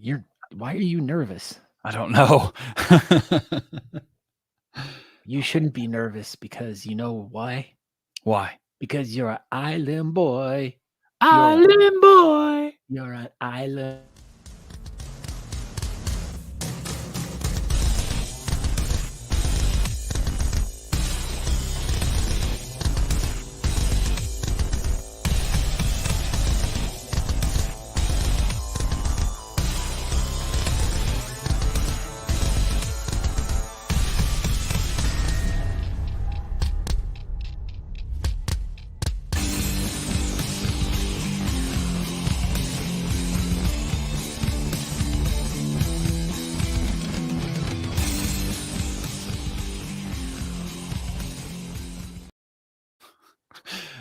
Why are you nervous? I don't know. You shouldn't be nervous because you know why? Why? Because you're an island boy. Island boy. You're an island.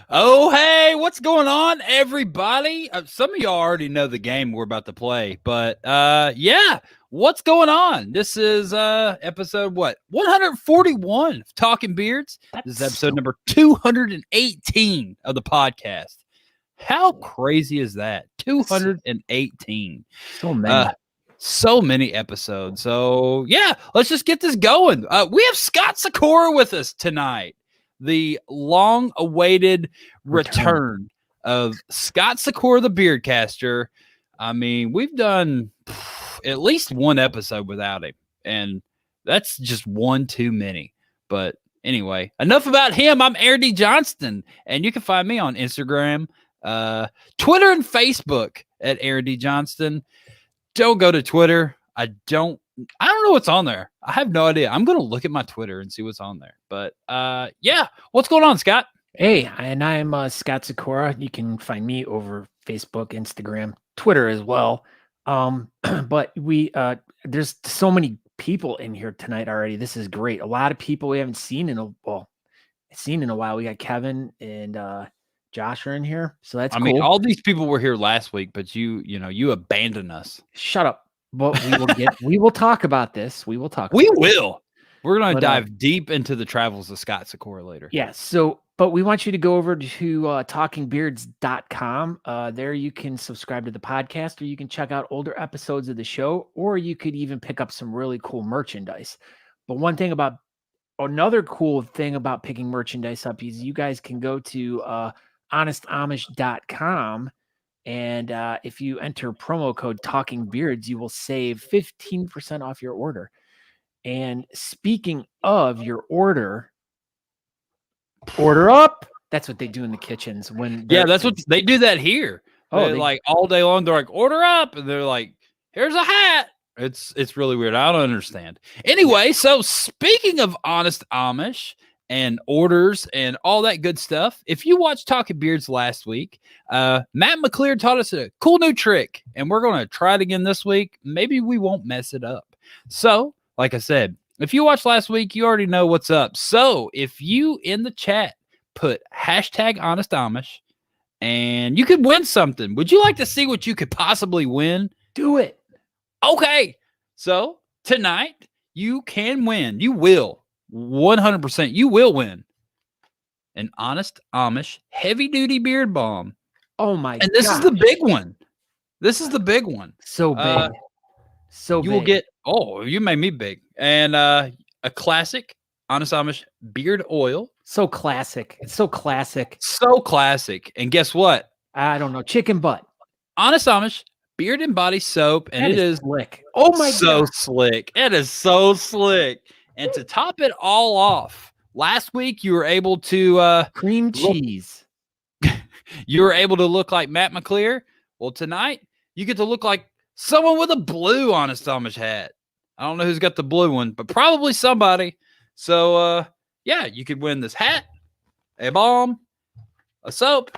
Oh, hey, what's going on, everybody? Some of y'all already know the game we're about to play, but yeah, what's going on? This is episode 141 of Talking Beards. This is episode number 218 of the podcast. How crazy is that? 218. So many episodes. So yeah, let's just get this going. We have Scott Sykora with us tonight. The long-awaited return of Scott Sykora, the Beardcaster. I mean, we've done at least one episode without him, and that's just one too many. But anyway, enough about him. I'm Aaron Johnston, and you can find me on Instagram, Twitter, and Facebook at Aaron D. Johnston. Don't go to Twitter. I don't know what's on there. I have no idea. I'm going to look at my Twitter and see what's on there. But yeah, what's going on, Scott? Hey, and I'm Scott Sykora. You can find me over Facebook, Instagram, Twitter as well. But there's so many people in here tonight already. This is great. A lot of people we haven't seen in a while. We got Kevin and Josh are in here, so that's cool. I mean, all these people were here last week, but you abandoned us. Shut up. But we will talk about this. We will. We're going to dive deep into the travels of Scott Sykora later. Yeah. So, but we want you to go over to talkingbeards.com. There you can subscribe to the podcast, or you can check out older episodes of the show, or you could even pick up some really cool merchandise. But another cool thing about picking merchandise up is you guys can go to honestamish.com. And if you enter promo code Talking Beards, you will save 15% off your order. And speaking of your order up. That's what they do in the kitchens that's what they do that here. Oh, like all day long. They're like, order up, and they're like, here's a hat. It's really weird. I don't understand. Anyway, so speaking of Honest Amish and orders and all that good stuff. If you watched Talking Beards last week, Matt McClear taught us a cool new trick, and we're going to try it again this week. Maybe we won't mess it up. So, like I said, if you watched last week, you already know what's up. So, if you in the chat put hashtag Honest Amish, and you could win something. Would you like to see what you could possibly win? Do it. Okay. So, tonight, you can win. You will. 100%, you will win an Honest Amish heavy-duty beard balm. Oh my! And this is the big one. This is the big one. So big. You will get. Oh, you made me big. And a classic Honest Amish beard oil. So classic. It's so classic. So classic. And guess what? I don't know. Chicken butt. Honest Amish beard and body soap, and it is slick. Oh my god! So slick. It is so slick. And to top it all off, last week you were able to cream cheese. You were able to look like Matt McClear. Well, tonight you get to look like someone with a blue Honest Amish hat. I don't know who's got the blue one, but probably somebody. So yeah, you could win this hat, a balm, a soap,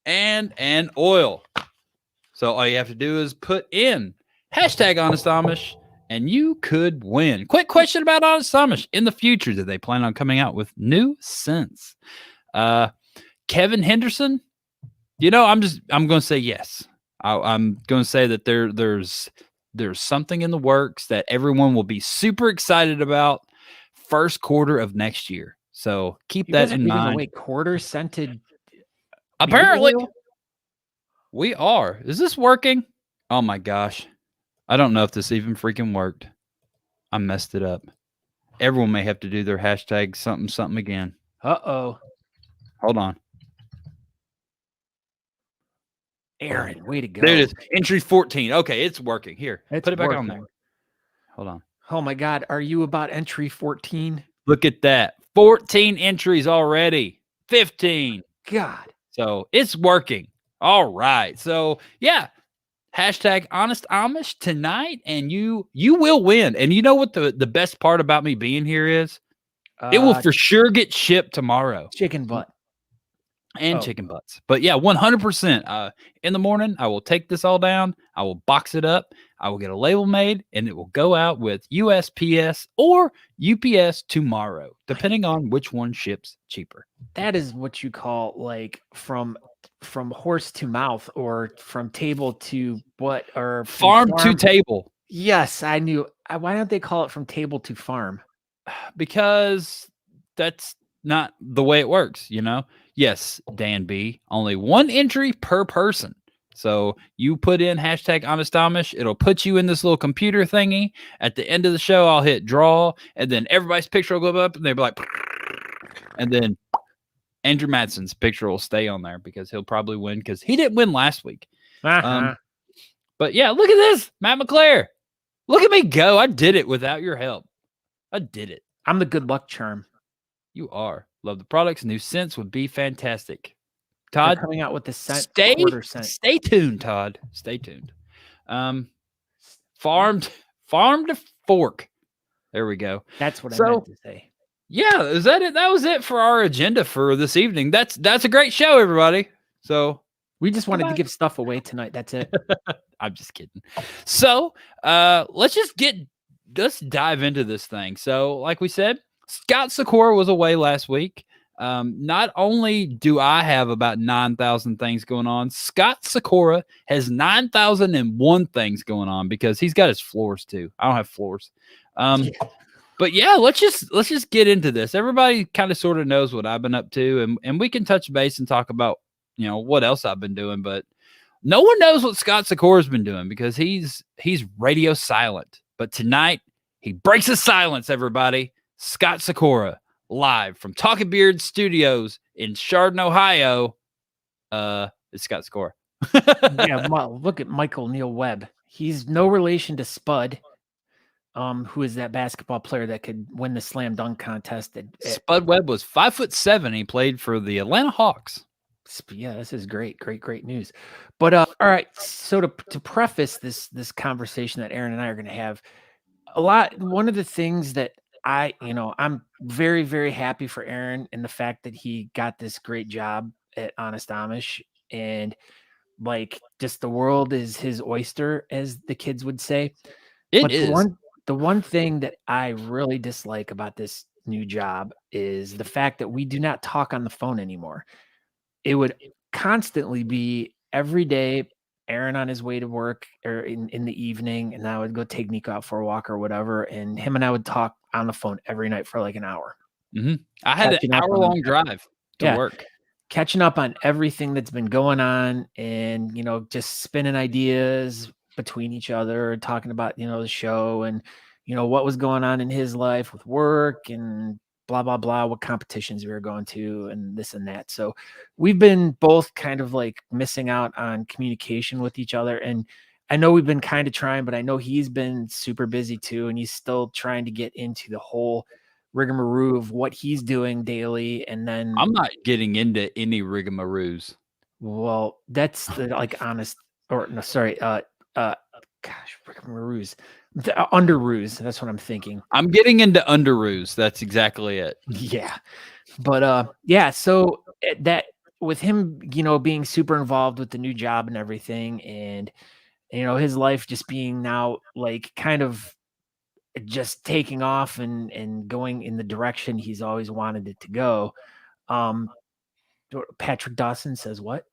and an oil. So all you have to do is put in hashtag Honest Amish, and you could win. Quick question about Honest Amish. In the future, do they plan on coming out with new scents? Kevin Henderson, I'm going to say yes. I'm going to say that there's something in the works that everyone will be super excited about first quarter of next year. So keep that in mind. Wait, quarter scented. Apparently, we are. Is this working? Oh my gosh. I don't know if this even freaking worked. I messed it up. Everyone may have to do their hashtag something something again. Uh-oh. Hold on. Aaron, way to go. There it is. Entry 14. Okay, it's working. Here, It's put it back on working. there. Hold on. Oh my God. Are you about entry 14? Look at that. 14 entries already. 15. God. So it's working. All right. So yeah. Hashtag Honest Amish tonight, and you will win. And you know what the best part about me being here is? It will for sure get shipped tomorrow. Chicken butt. And chicken butts. But yeah, 100%. In the morning, I will take this all down. I will box it up. I will get a label made, and it will go out with USPS or UPS tomorrow, depending on which one ships cheaper. That is what you call like from horse to mouth, or from table to what, or farm to table. Yes, I knew. Why don't they call it from table to farm? Because that's not the way it works, you know? Yes, Dan B, only one entry per person. So you put in hashtag Honest Amish, it'll put you in this little computer thingy. At the end of the show, I'll hit draw, and then everybody's picture will go up, and they'll be like, and then Andrew Madsen's picture will stay on there because he'll probably win because he didn't win last week. But yeah, look at this, Matt McClare. Look at me go. I did it without your help. I did it. I'm the good luck charm. You are. Love the products. New scents would be fantastic. Todd, they're coming out with the scent. Stay tuned, Todd. Stay tuned. Farm to fork. There we go. That's what I meant to say. Yeah, is that it? That was it for our agenda for this evening. That's a great show, everybody. So we just wanted to give stuff away tonight. That's it. I'm just kidding. So let's dive into this thing. So, like we said, Scott Sykora was away last week. Not only do I have about 9,000 things going on, Scott Sykora has 9,001 things going on because he's got his floors too. I don't have floors. But yeah, let's just get into this. Everybody kind of sort of knows what I've been up to, and we can touch base and talk about, you know, what else I've been doing, but no one knows what Scott Sykora's been doing because he's radio silent. But tonight he breaks the silence, everybody. Scott Sykora, live from Talking Beard Studios in Chardon, Ohio. It's Scott Sykora. Yeah, look at Michael Neal Webb. He's no relation to Spud, who is that basketball player that could win the slam dunk contest. Spud Webb was 5'7". He played for the Atlanta Hawks. Yeah, this is great news. But all right, so to preface this conversation that Aaron and I are going to have, one of the things that I'm very, very happy for Aaron in the fact that he got this great job at Honest Amish, and like just the world is his oyster, as the kids would say. The one thing that I really dislike about this new job is the fact that we do not talk on the phone anymore. It would constantly be every day, Aaron on his way to work or in the evening, and I would go take Nico out for a walk or whatever, and him and I would talk on the phone every night for like an hour. Mm-hmm. I had an hour-long drive to work. Catching up on everything that's been going on, and, you know, just spinning ideas between each other, talking about, you know, the show and, you know, what was going on in his life with work and blah, blah, blah, what competitions we were going to and this and that. So we've been both kind of like missing out on communication with each other. And I know we've been kind of trying, but I know he's been super busy too. And he's still trying to get into the whole rigmarole of what he's doing daily. And then I'm not getting into any rigamaroos. Well, that's the rigamaroos. The underoos. That's what I'm thinking. I'm getting into underoos. That's exactly it. Yeah. But yeah, so that with him, you know, being super involved with the new job and everything, and, you know, his life just being now like kind of just taking off and going in the direction he's always wanted it to go. Patrick Dawson says what?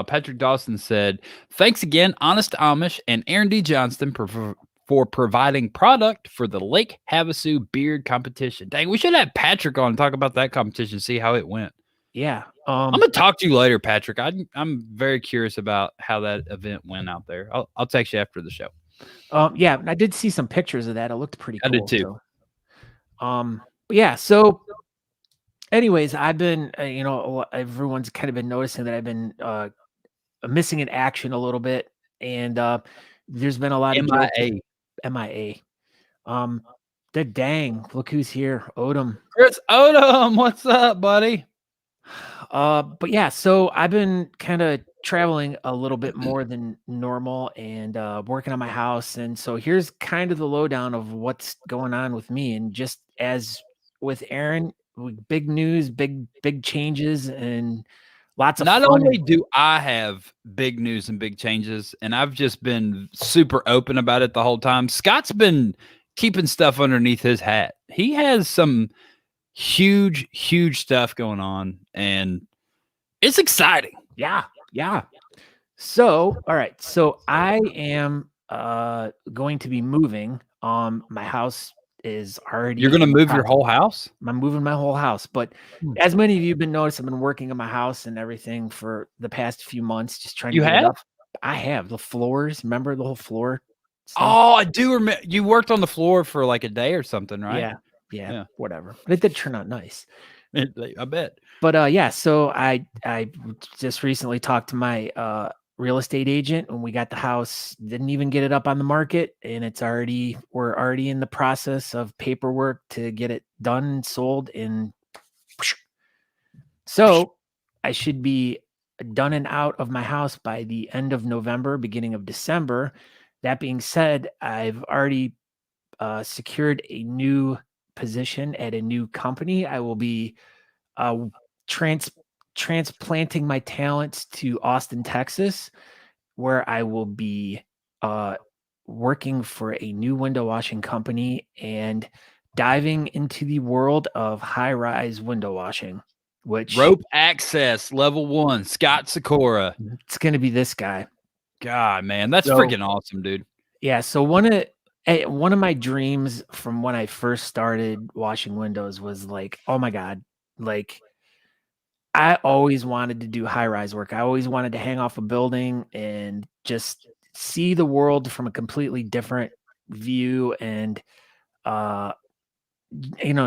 Patrick Dawson said, "Thanks again, Honest Amish and Aaron D. Johnston for providing product for the Lake Havasu beard competition." Dang, we should have Patrick on and talk about that competition, see how it went. Yeah. I'm going to talk to you later, Patrick. I'm very curious about how that event went out there. I'll text you after the show. Yeah, I did see some pictures of that. It looked pretty I cool. did too. So, yeah. So, anyways, I've been, everyone's kind of been noticing that I've been missing in action a little bit, and there's been a lot of jokes. MIA. MIA. The dang, look who's here, Odom. Chris Odom, what's up, buddy? But yeah, so I've been kind of traveling a little bit more than normal and working on my house. And so here's kind of the lowdown of what's going on with me. And just as with Aaron, big news, big changes, and lots of Not fun. only do I have big news and big changes, and I've just been super open about it the whole time, Scott's been keeping stuff underneath his hat. He has some huge stuff going on, and it's exciting. Yeah. So, all right. So I am going to be moving. My house is already. You're going to move your whole house? I'm moving my whole house. But as many of you have been noticing, I've been working on my house and everything for the past few months, just trying to get it up. I have the floors. Remember the whole floor stuff? Oh, I do remember. You worked on the floor for like a day or something, right? Yeah, whatever. But it did turn out nice. I bet. But yeah, so I just recently talked to my real estate agent, and we got the house. Didn't even get it up on the market, and we're already in the process of paperwork to get it done and sold. And so I should be done and out of my house by the end of November, beginning of December. That being said, I've already secured a new position at a new company. I will be transplanting my talents to Austin, Texas, where I will be working for a new window washing company and diving into the world of high-rise window washing, which rope access level 1, Scott Sykora. It's going to be this guy. God, man, that's freaking awesome, dude. Yeah. So one of my dreams from when I first started washing windows was like, oh my God, like I always wanted to do high-rise work. I always wanted to hang off a building and just see the world from a completely different view and,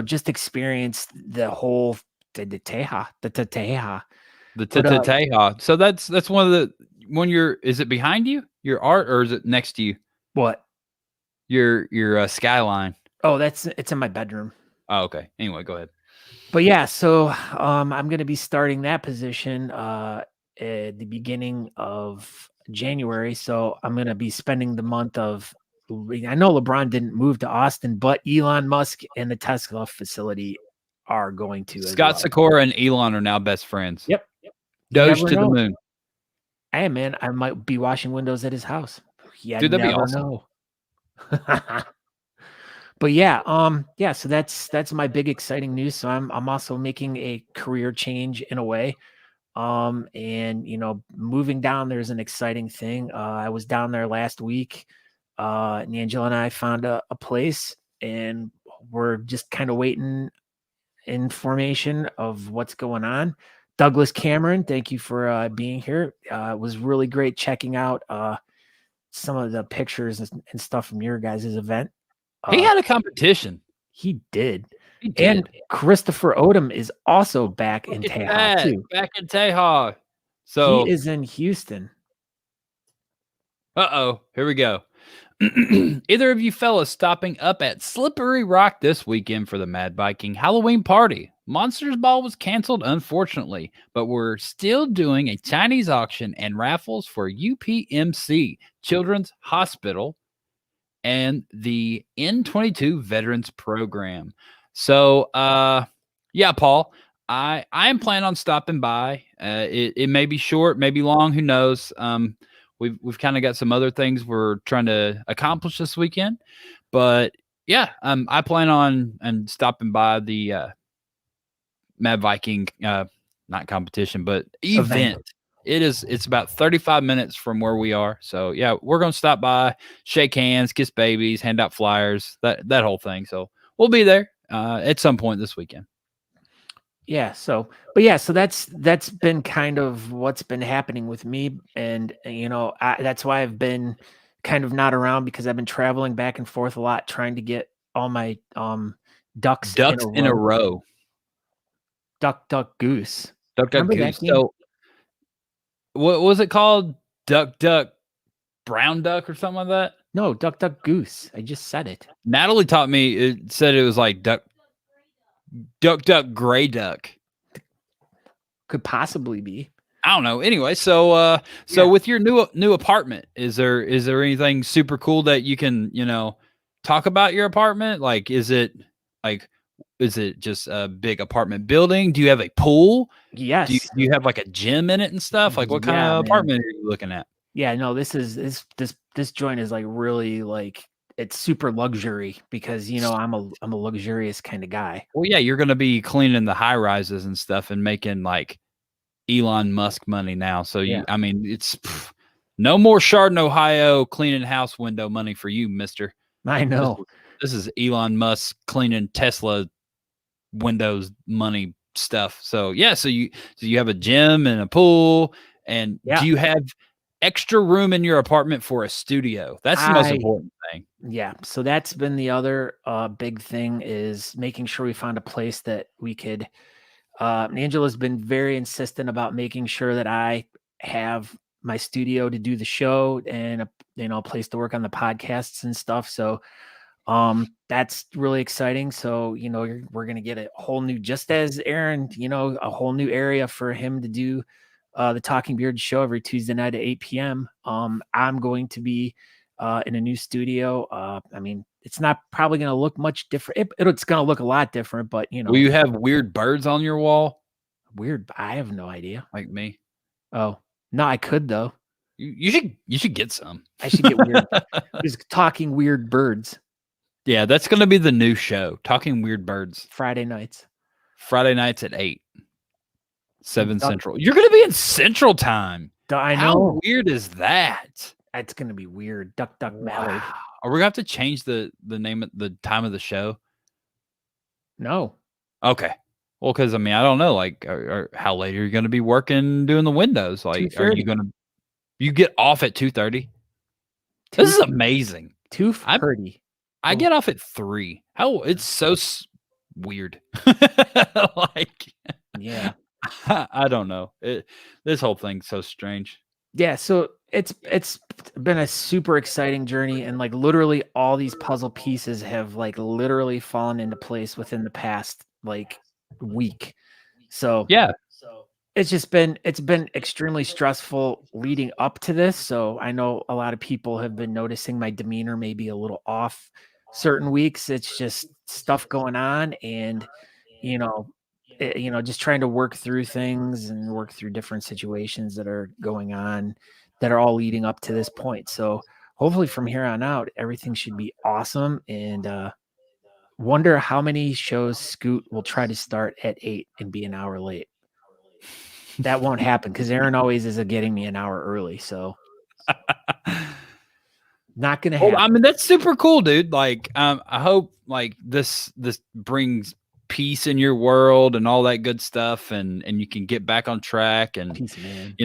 just experience the whole the teja. So that's one of is it behind you, your art, or is it next to you? What? Your skyline. Oh, it's in my bedroom. Oh, okay. Anyway, go ahead. But yeah, so I'm going to be starting that position at the beginning of January. So I'm going to be spending the month of. I know LeBron didn't move to Austin, but Elon Musk and the Tesla facility are going to. Scott Sykora and Elon are now best friends. Yep. Doge to the moon. Hey man, I might be washing windows at his house. Yeah, dude, that'd be awesome. But yeah, so that's my big exciting news. So I'm also making a career change in a way. And moving down there is an exciting thing. I was down there last week. And Angela and I found a place, and we're just kind of waiting information of what's going on. Douglas Cameron, thank you for being here. It was really great checking out some of the pictures and stuff from your guys' event. He had a competition. He did. And Christopher Odom is also back in Teja too. Back in Teja. So he is in Houston. Here we go. Either of you fellas stopping up at Slippery Rock this weekend for the Mad Viking Halloween party? Monsters Ball was canceled, unfortunately, but we're still doing a Chinese auction and raffles for UPMC, Children's Hospital, and the N22 Veterans Program. So, yeah, Paul, I am planning on stopping by. It may be short, maybe long, who knows? We've kind of got some other things we're trying to accomplish this weekend, but yeah, I plan on stopping by the Mad Viking, not competition, but event. It's about 35 minutes from where we are. So yeah, we're going to stop by, shake hands, kiss babies, hand out flyers, that whole thing. So we'll be there at some point this weekend. Yeah. So that's been kind of what's been happening with me. And, that's why I've been kind of not around because I've been traveling back and forth a lot, trying to get all my ducks in a row. Duck, duck, goose. Duck, duck, Remember that goose. game? So what was it called? Duck, duck, brown duck or something like that? No, duck, duck, goose. I just said it. Natalie taught me. It said it was like duck, duck, duck, gray duck. Could possibly be. I don't know. Anyway, so with your new apartment, is there anything super cool that you can, talk about your apartment? Like, is it just a big apartment building? Do you have a pool? Yes. Do you have like a gym in it and stuff? Like, what kind of apartment are you looking at? Yeah, no, this joint is like really like it's super luxury because I'm a luxurious kind of guy. Well, yeah, you're gonna be cleaning the high rises and stuff and making like Elon Musk money now. So I mean, it's no more Chardon, Ohio cleaning house window money for you, mister. I know. This is Elon Musk cleaning Tesla windows money stuff. So yeah, so you have a gym and a pool, and do you have extra room in your apartment for a studio? That's the most important thing. Yeah. So that's been the other big thing is making sure we found a place that we could. Angela's been very insistent about making sure that I have my studio to do the show and a place to work on the podcasts and stuff. So that's really exciting. So we're gonna get a whole new, just as Aaron, a whole new area for him to do the Talking Beard show every Tuesday night at 8 p.m. I'm going to be in a new studio. I mean, it's not probably going to look much different. It's going to look a lot different, but Will you have weird birds on your wall? Weird? I have no idea. Like me? Oh no, I could though. You should get some. I should get weird. Just talking weird birds. Yeah, that's going to be the new show. Talking weird birds. Friday nights at 8. 7 Central. You're going to be in Central Time. I know. How weird is that? It's going to be weird. Duck, duck, mallard. Are we going to have to change the name of the time of the show? No. Okay. Well, because I mean, I don't know. Like, how late are you going to be working doing the windows? Like, are you going to? You get off at 2:30. This is amazing. 2:30. I get off at 3. It's so weird. Like, yeah. I don't know. This whole thing's so strange. Yeah, so it's been a super exciting journey, and like literally all these puzzle pieces have like literally fallen into place within the past like week. So yeah, it's been extremely stressful leading up to this. So I know a lot of people have been noticing my demeanor may be a little off certain weeks. It's just stuff going on, and just trying to work through things and work through different situations that are going on that are all leading up to this point. So hopefully from here on out, everything should be awesome. And wonder how many shows Scoot will try to start at 8 and be an hour late. That won't happen because Aaron always is getting me an hour early. So not going to happen. I mean, that's super cool, dude. Like, I hope like this brings peace in your world and all that good stuff, and you can get back on track. And peace, man.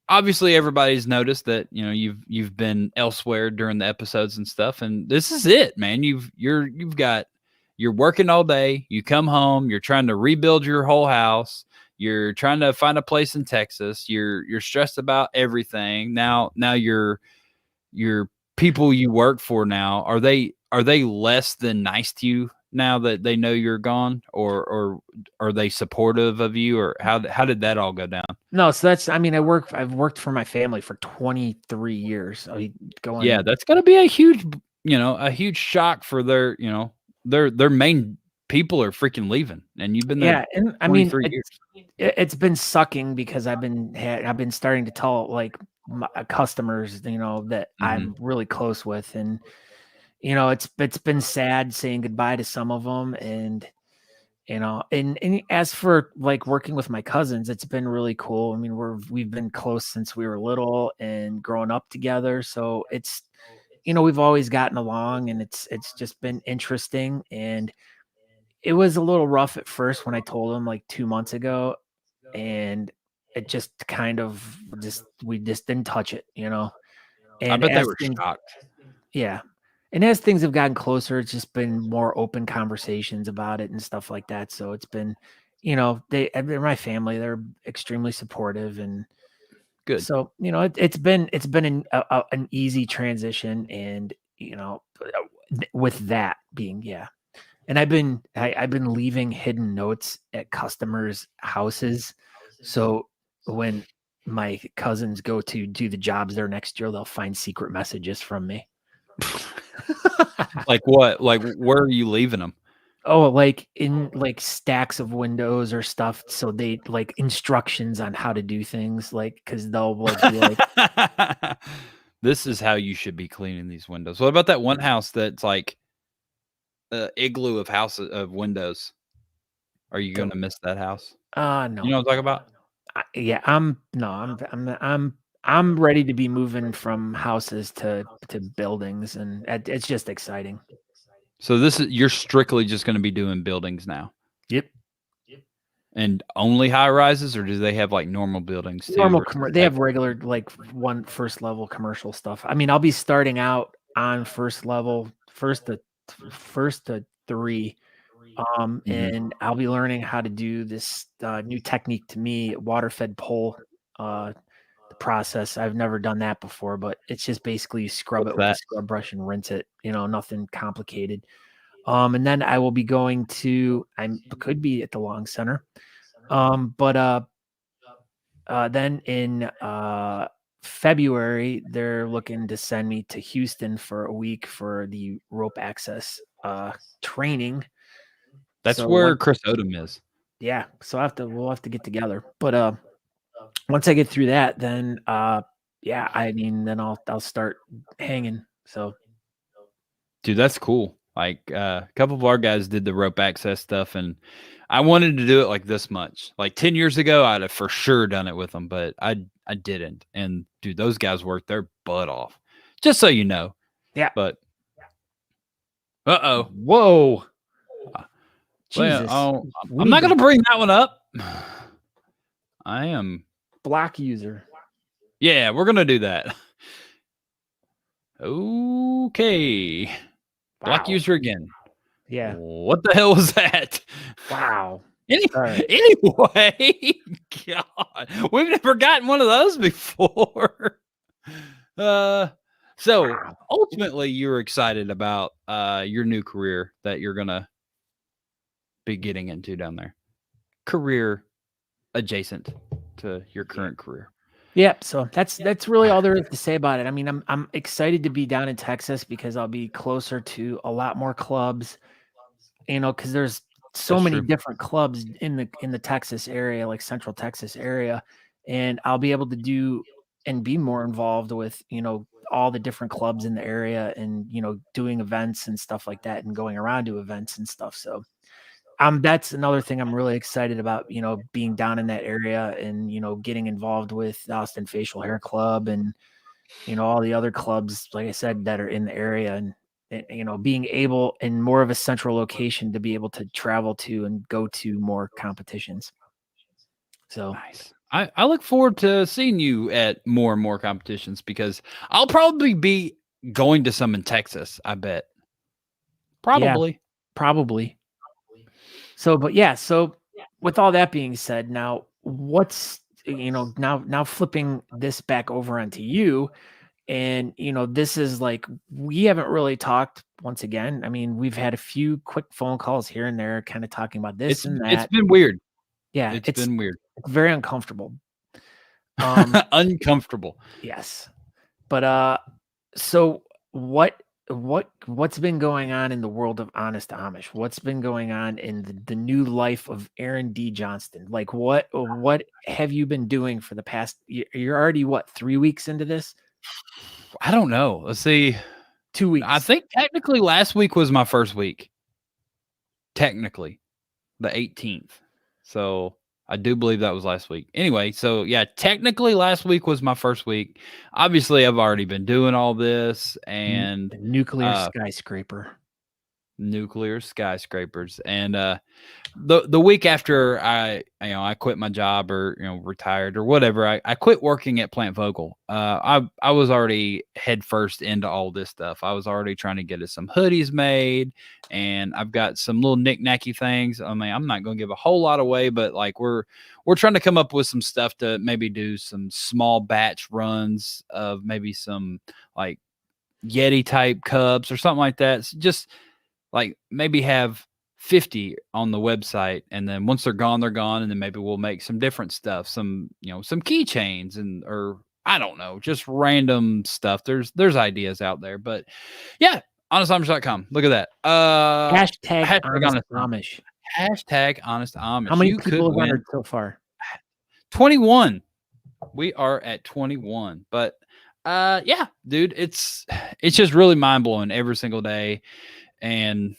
Obviously everybody's noticed that you've been elsewhere during the episodes and stuff, and this is it, man. You're working all day, you come home, you're trying to rebuild your whole house, you're trying to find a place in Texas, you're stressed about everything. Now your people you work for now, are they less than nice to you now that they know you're gone, or are they supportive of you, or how did that all go down? No, so I've worked for my family for 23 years. That's going to be a huge shock for their main people are freaking leaving, and you've been there. Yeah, and I mean, it's been sucking because I've been starting to tell like my customers, that I'm really close with, and it's been sad saying goodbye to some of them, and and as for like working with my cousins, it's been really cool. I mean, we've been close since we were little and growing up together, so it's we've always gotten along, and it's just been interesting. And it was a little rough at first when I told them like 2 months ago, and it just kind of we just didn't touch it, And I bet they as were things, shocked. yeah, and as things have gotten closer, it's just been more open conversations about it and stuff like that. So it's been, they're my family. They're extremely supportive, and Good. so it's been an easy transition, and with that being, yeah. And I've been leaving hidden notes at customers' houses. So when my cousins go to do the jobs there next year, they'll find secret messages from me. Like what? Like where are you leaving them? Oh, like in like stacks of windows or stuff. So they like instructions on how to do things, like because they'll like be like, This is how you should be cleaning these windows. What about that one house that's like a igloo of windows? Are you going to miss that house? no. You know what I'm talking about? Yeah, I'm ready to be moving from houses to buildings, and it's just exciting. So you're strictly just going to be doing buildings now. Yep. And only high rises, or do they have like normal buildings too? Normal they have regular like first level commercial stuff. I mean, I'll be starting out on first level, first to 3, and I'll be learning how to do this new technique to me, water fed pole the process. I've never done that before, but it's just basically you scrub it with a scrub brush and rinse it. Nothing complicated. And then I will be going to could be at the Long Center. But then in February, they're looking to send me to Houston for a week for the rope access training. That's where Chris Odom is. Yeah, so we'll have to get together. But once I get through that, then yeah, I mean, then I'll start hanging. So, dude, that's cool. Like a couple of our guys did the rope access stuff, and I wanted to do it like this much. Like 10 years ago, I'd have for sure done it with them, but I didn't. And dude, those guys worked their butt off. Just so you know. Yeah. But whoa. Jesus. Well, I'm not going to bring that one up. I am block user. Yeah, we're going to do that. Okay. Wow. Block user again. Yeah. What the hell was that? Wow. Anyway, God, we've never gotten one of those before. So ultimately, you're excited about your new career that you're going to be getting into down there. Career adjacent to your current career. Yeah, so that's really all there is to say about it. I mean, I'm excited to be down in Texas because I'll be closer to a lot more clubs, because there's so many different clubs in the Texas area, like Central Texas area, and I'll be able to do and be more involved with, all the different clubs in the area and, doing events and stuff like that and going around to events and stuff. So that's another thing I'm really excited about, being down in that area and, getting involved with the Austin Facial Hair Club and, all the other clubs, like I said, that are in the area, and being able in more of a central location to be able to travel to and go to more competitions. So nice. I look forward to seeing you at more and more competitions because I'll probably be going to some in Texas. I bet. Probably. Yeah, probably. So, but yeah, so with all that being said, now what's, now flipping this back over onto you, and, this is like, we haven't really talked once again. I mean, we've had a few quick phone calls here and there kind of talking about this and that. It's been weird. Yeah. It's been weird. It's very uncomfortable. Uncomfortable. Yes. But, so what's been going on in the world of Honest Amish? What's been going on in the new life of Aaron D. Johnston? Like what have you been doing for the past, you're already 3 weeks into this? I don't know. Let's see. 2 weeks. I think technically last week was my first week. Technically, the 18th. So I do believe that was last week. Anyway, so yeah, technically last week was my first week. Obviously, I've already been doing all this and nuclear skyscraper. nuclear skyscrapers. And the week after I quit my job or retired or whatever, I quit working at Plant Vocal. I was already head first into all this stuff. I was already trying to get us some hoodies made, and I've got some little knick-knacky things. I mean, I'm not going to give a whole lot away, but like we're trying to come up with some stuff to maybe do some small batch runs of maybe some like Yeti type cups or something like that. So just like maybe have 50 on the website, and then once they're gone, and then maybe we'll make some different stuff, some some keychains or I don't know, just random stuff. There's ideas out there, but yeah, honestamish.com. Look at that. Hashtag Honest Amish. Hashtag Honest Amish. How many people have entered so far? 21. We are at 21, but yeah, dude, it's just really mind blowing every single day. And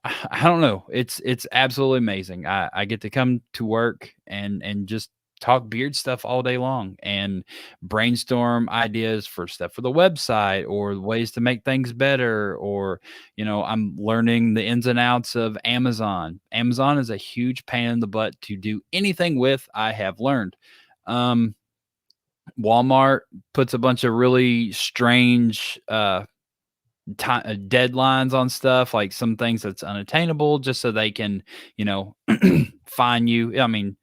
I don't know. It's absolutely amazing. I get to come to work and just talk beard stuff all day long and brainstorm ideas for stuff for the website or ways to make things better. Or, I'm learning the ins and outs of Amazon. Amazon is a huge pain in the butt to do anything with, I have learned. Walmart puts a bunch of really strange, deadlines on stuff, like some things that's unattainable, just so they can fine you. I mean,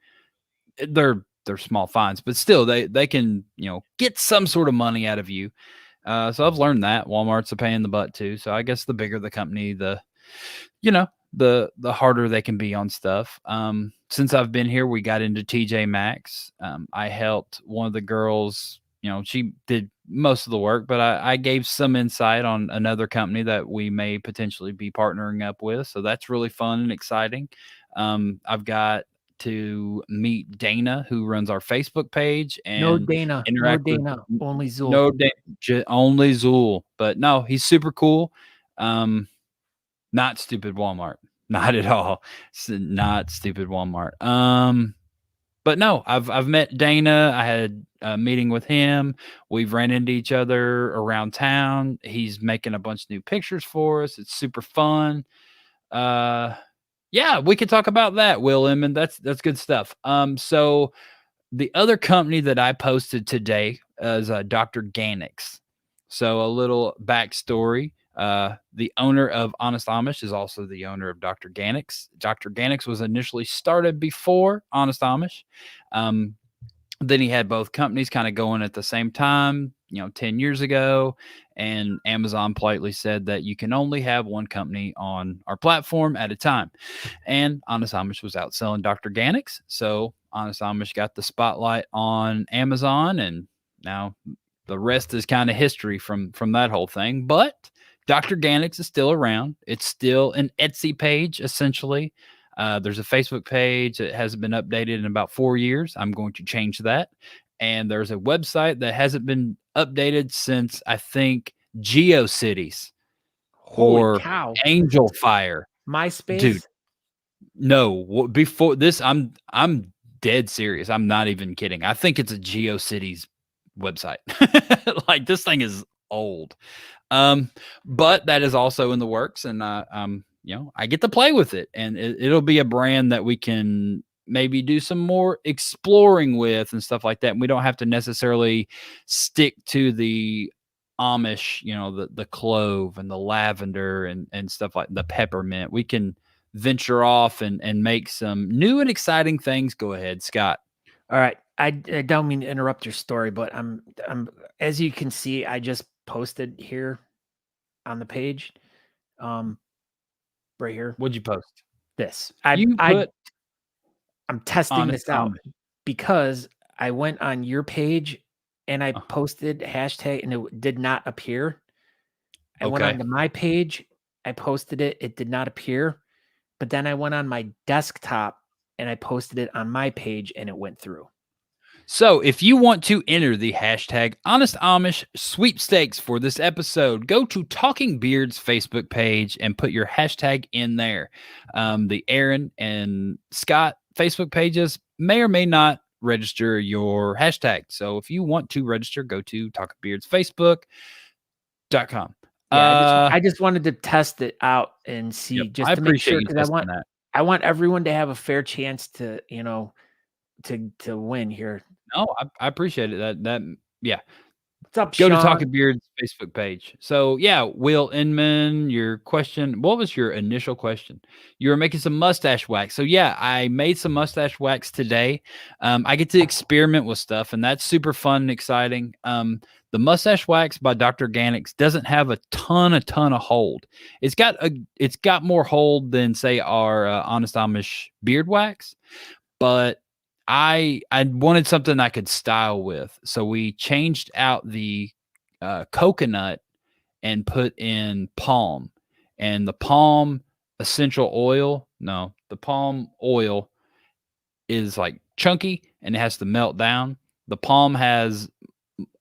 they're small fines, but still they can get some sort of money out of you. So I've learned that Walmart's a pain in the butt too. So I guess the bigger the company, the harder they can be on stuff. Since I've been here, we got into TJ Maxx. I helped one of the girls. She did most of the work, but I gave some insight on another company that we may potentially be partnering up with. So that's really fun and exciting. I've got to meet Dana, who runs our Facebook page, and no Dana, only Zool. Only Zool. But no, he's super cool. Not stupid Walmart. Not at all. Not stupid Walmart. But no, I've met Dana. I had a meeting with him. We've ran into each other around town. He's making a bunch of new pictures for us. It's super fun. Yeah, we could talk about that, Willem, and that's good stuff. So the other company that I posted today is Dr. Ganix. So a little backstory. The owner of Honest Amish is also the owner of Dr. Ganix. Dr. Ganix was initially started before Honest Amish. Then he had both companies kind of going at the same time, 10 years ago. And Amazon politely said that you can only have one company on our platform at a time. And Honest Amish was outselling Dr. Ganix. So Honest Amish got the spotlight on Amazon. And now the rest is kind of history from that whole thing. But Dr. Ganix is still around. It's still an Etsy page, essentially. There's a Facebook page that hasn't been updated in about 4 years. I'm going to change that. And there's a website that hasn't been updated since, I think, GeoCities or Angel Fire. MySpace? Dude, no. Before this, I'm dead serious. I'm not even kidding. I think it's a GeoCities website. Like, this thing is old. But that is also in the works, and I get to play with it, and it'll be a brand that we can maybe do some more exploring with and stuff like that. And we don't have to necessarily stick to the Amish, the clove and the lavender and stuff like the peppermint. We can venture off and make some new and exciting things. Go ahead, Scott. All right. I don't mean to interrupt your story, but I'm as you can see, I just posted here on the page. Right here. What'd you post? This. I'm testing this out because I went on your page and I posted hashtag and it did not appear. I went onto my page, I posted it, it did not appear. But then I went on my desktop and I posted it on my page and it went through. So if you want to enter the hashtag Honest Amish sweepstakes for this episode, go to Talking Beard's Facebook page and put your hashtag in there. The Aaron and Scott Facebook pages may or may not register your hashtag. So if you want to register, go to Talking Beard's Facebook.com. Yeah, I just wanted to test it out and see Yep, just I to make appreciate sure you because testing that. I want everyone to have a fair chance to, to win here. No, I appreciate it. Yeah. What's up, Go to Sean? Talking Beard's Facebook page. So yeah, Will Inman, your question. What was your initial question? You were making some mustache wax. So yeah, I made some mustache wax today. I get to experiment with stuff, and that's super fun and exciting. The mustache wax by Dr. Organics doesn't have a ton of hold. It's got more hold than say our Honest Amish beard wax, but I wanted something I could style with. So we changed out the coconut and put in palm. And the palm essential oil, no, the palm oil is like chunky and it has to melt down. The palm has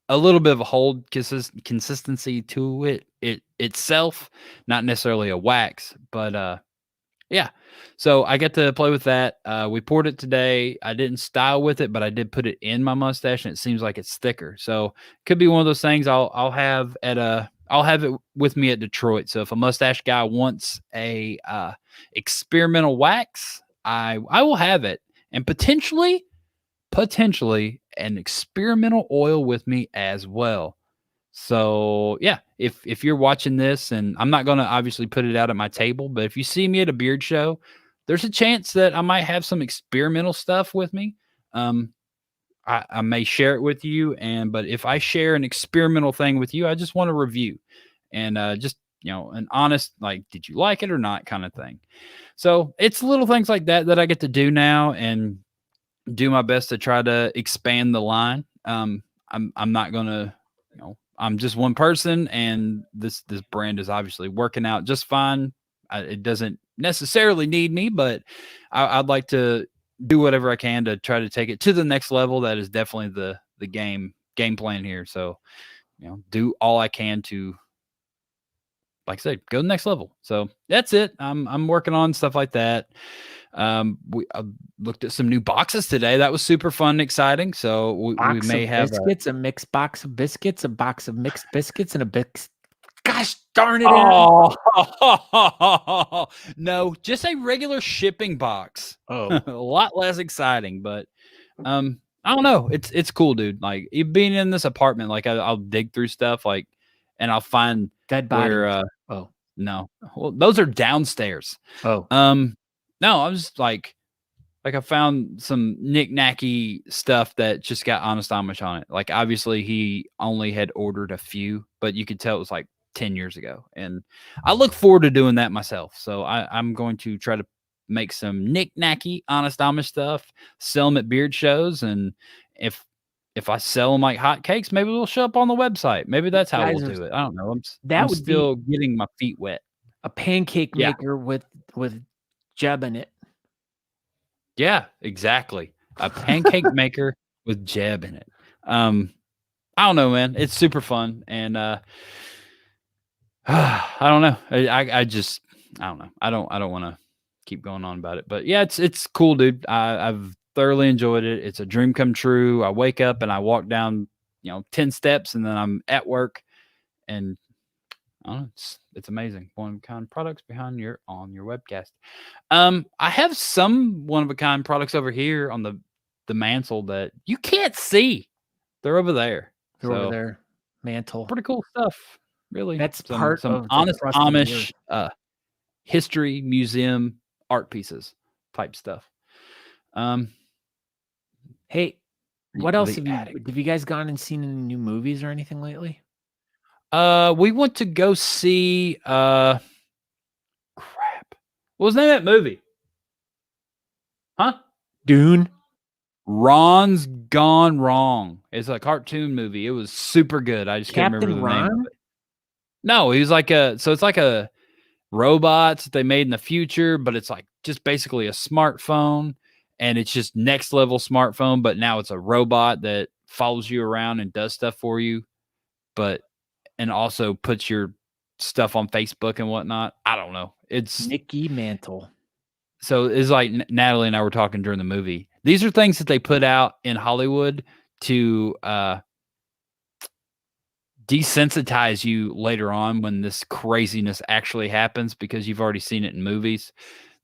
a little bit of a hold consistency to it itself, not necessarily a wax, but yeah. So I get to play with that. We poured it today. I didn't style with it, but I did put it in my mustache, and it seems like it's thicker. So could be one of those things I'll have I'll have it with me at Detroit. So if a mustache guy wants a experimental wax, I will have it, and potentially an experimental oil with me as well. So yeah, if you're watching this, and I'm not going to obviously put it out at my table, but if you see me at a beard show, there's a chance that I might have some experimental stuff with me. I may share it with you, but if I share an experimental thing with you, I just want to review and just an honest, like, did you like it or not kind of thing. So it's little things like that I get to do now and do my best to try to expand the line. I'm not gonna, I'm just one person, and this brand is obviously working out just fine. It doesn't necessarily need me, but I'd like to do whatever I can to try to take it to the next level. That is definitely the game plan here. So, do all I can to, like I said, go to the next level. So that's it. I'm working on stuff like that. I looked at some new boxes today. That was super fun and exciting. So we may have a mixed box of biscuits, a box of mixed biscuits, and a big. Gosh darn it! Oh no, just a regular shipping box. Oh, a lot less exciting, but I don't know. It's cool, dude. Like being in this apartment, like I'll dig through stuff, like, and I'll find dead bodies. No, well, those are downstairs. No, I was like I found some knick-knacky stuff that just got Honest Amish on it. Like obviously he only had ordered a few, but you could tell it was like 10 years ago. And I look forward to doing that myself. So I'm going to try to make some knick-knacky Honest Amish stuff, sell them at beard shows, and if I sell them like hotcakes, maybe they'll show up on the website. Maybe that's how we'll do it. I don't know. I'm still getting my feet wet. A pancake maker with Jeb in it. Yeah, exactly. A pancake maker with Jeb in it. I don't know, man. It's super fun, and I don't know. I don't know. I don't want to keep going on about it, but yeah, it's cool, dude. I've thoroughly enjoyed it. It's a dream come true. I wake up and I walk down, 10 steps, and then I'm at work, and I don't know, it's amazing. One of a kind products on your webcast. I have some one of a kind products over here on the mantle that you can't see. They're over there. Over there. Mantle. Pretty cool stuff. Really. That's part of Honest Amish history museum art pieces type stuff. Hey, what else have you guys gone and seen any new movies or anything lately? We went to go see crap. What was the name of that movie? Huh? Dune. Ron's Gone Wrong. It's a cartoon movie. It was super good. I just can't remember the name of it. No, he was like it's like a robots that they made in the future, but it's like just basically a smartphone, and it's just next level smartphone, but now it's a robot that follows you around and does stuff for you, and also puts your stuff on Facebook and whatnot. I don't know. It's Mickey Mantle. So it's like Natalie and I were talking during the movie. These are things that they put out in Hollywood to desensitize you later on when this craziness actually happens because you've already seen it in movies.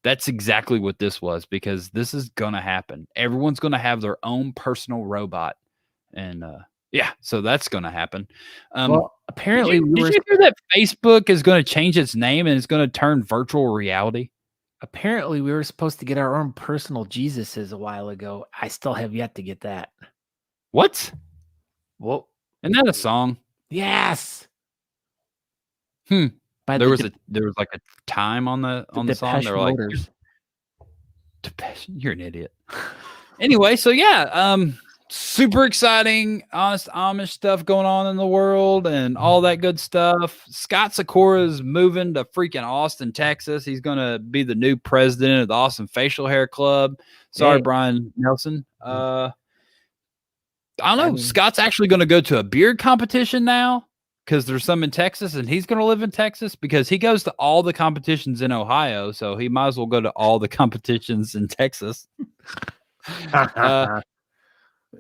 That's exactly what this was, because this is going to happen. Everyone's going to have their own personal robot. And yeah, so that's going to happen. Well, apparently did you hear that Facebook is going to change its name and it's going to turn virtual reality? Apparently we were supposed to get our own personal Jesuses a while ago. I still have yet to get that. What? Well, isn't that a song? Yes. There was like a time on the song. They were like, you're an idiot. Anyway, so yeah, super exciting Honest Amish stuff going on in the world and all that good stuff. Scott Sykora is moving to freaking Austin, Texas. He's going to be the new president of the Austin Facial Hair Club. Sorry, Brian Nelson. I don't know. Scott's actually going to go to a beard competition now, because there's some in Texas, and he's going to live in Texas because he goes to all the competitions in Ohio. So he might as well go to all the competitions in Texas.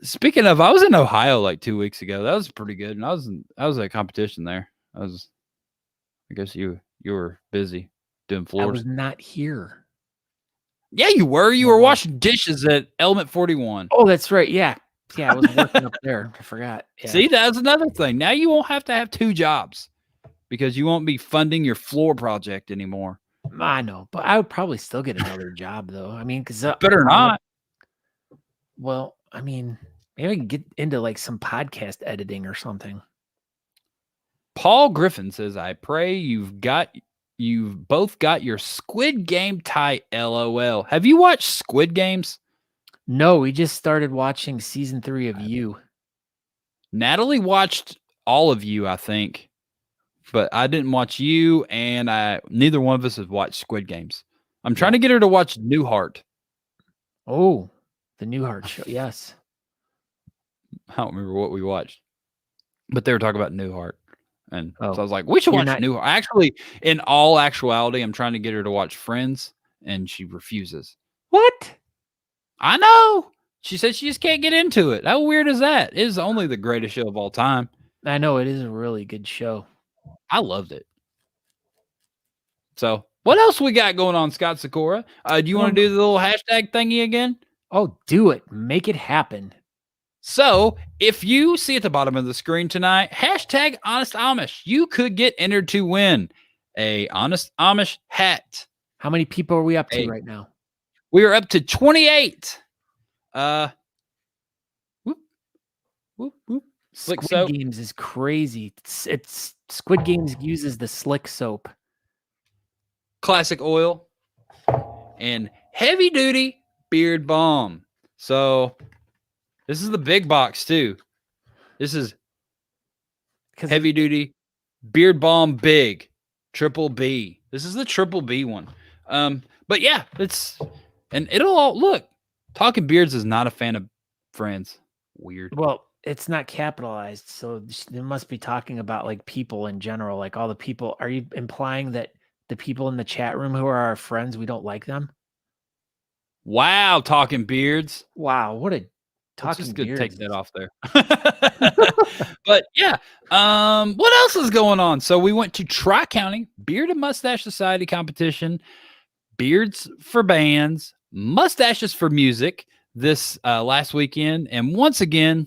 Speaking of, I was in Ohio like 2 weeks ago. That was pretty good. And I was at a competition there. I guess you were busy doing floors. I was not here. Yeah, you were. You were washing dishes at Element 41. Oh, that's right. Yeah. Yeah, I was working up there. I forgot. Yeah. See, that's another thing. Now you won't have to have 2 jobs because you won't be funding your floor project anymore. I know, but I would probably still get another job, though. I mean, because better not. Well, I mean, maybe I can get into like some podcast editing or something. Paul Griffin says, "I pray you've both got your Squid Game tight. LOL. Have you watched Squid Games?" No, we just started watching season 3 of You. Natalie watched all of You, I think, but I didn't watch You, and neither one of us has watched Squid Games. I'm trying to get her to watch Newhart. Oh, the Newhart show. Yes. I don't remember what we watched, but they were talking about Newhart. And so I was like, we should watch Newhart. Actually, in all actuality, I'm trying to get her to watch Friends, and she refuses. What? I know. She said she just can't get into it. How weird is that? It is only the greatest show of all time. I know. It is a really good show. I loved it. So what else we got going on, Scott Sykora? Do you want to do the little hashtag thingy again? Oh, do it. Make it happen. So if you see at the bottom of the screen tonight, hashtag Honest Amish, you could get entered to win a Honest Amish hat. How many people are we up to right now? We are up to 28. Squid Games is crazy. It's Squid Games uses the slick soap, classic oil, and heavy duty beard balm. So this is the big box too. This is heavy duty beard balm big, triple B. This is the triple B one. But yeah, it'll all look. Talking Beards is not a fan of Friends. Weird. Well, it's not capitalized, so they must be talking about like people in general, like all the people. Are you implying that the people in the chat room who are our friends, we don't like them? Wow, Talking Beards. Wow, what a Talking Beards. Good, take that off there. But yeah, what else is going on? So we went to Tri-County Beard and Mustache Society competition, beards for bands, mustaches for music this last weekend, and once again,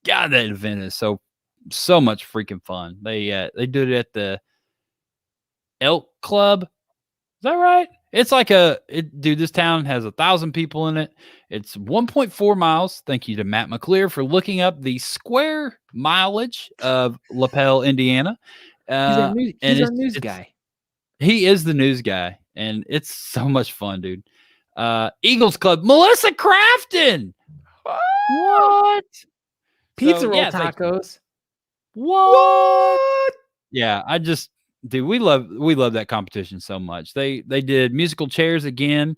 God, that event is so much freaking fun. They did it at the Elk Club. Is that right? It's like dude, this town has 1,000 people in it. It's 1.4 miles. Thank you to Matt McClear for looking up the square mileage of LaPel, Indiana. He's our news guy. He is the news guy, and it's so much fun, dude. Eagles Club, Melissa Crafton. What? Pizza roll tacos. What? Yeah, dude, we love that competition so much. They did musical chairs again.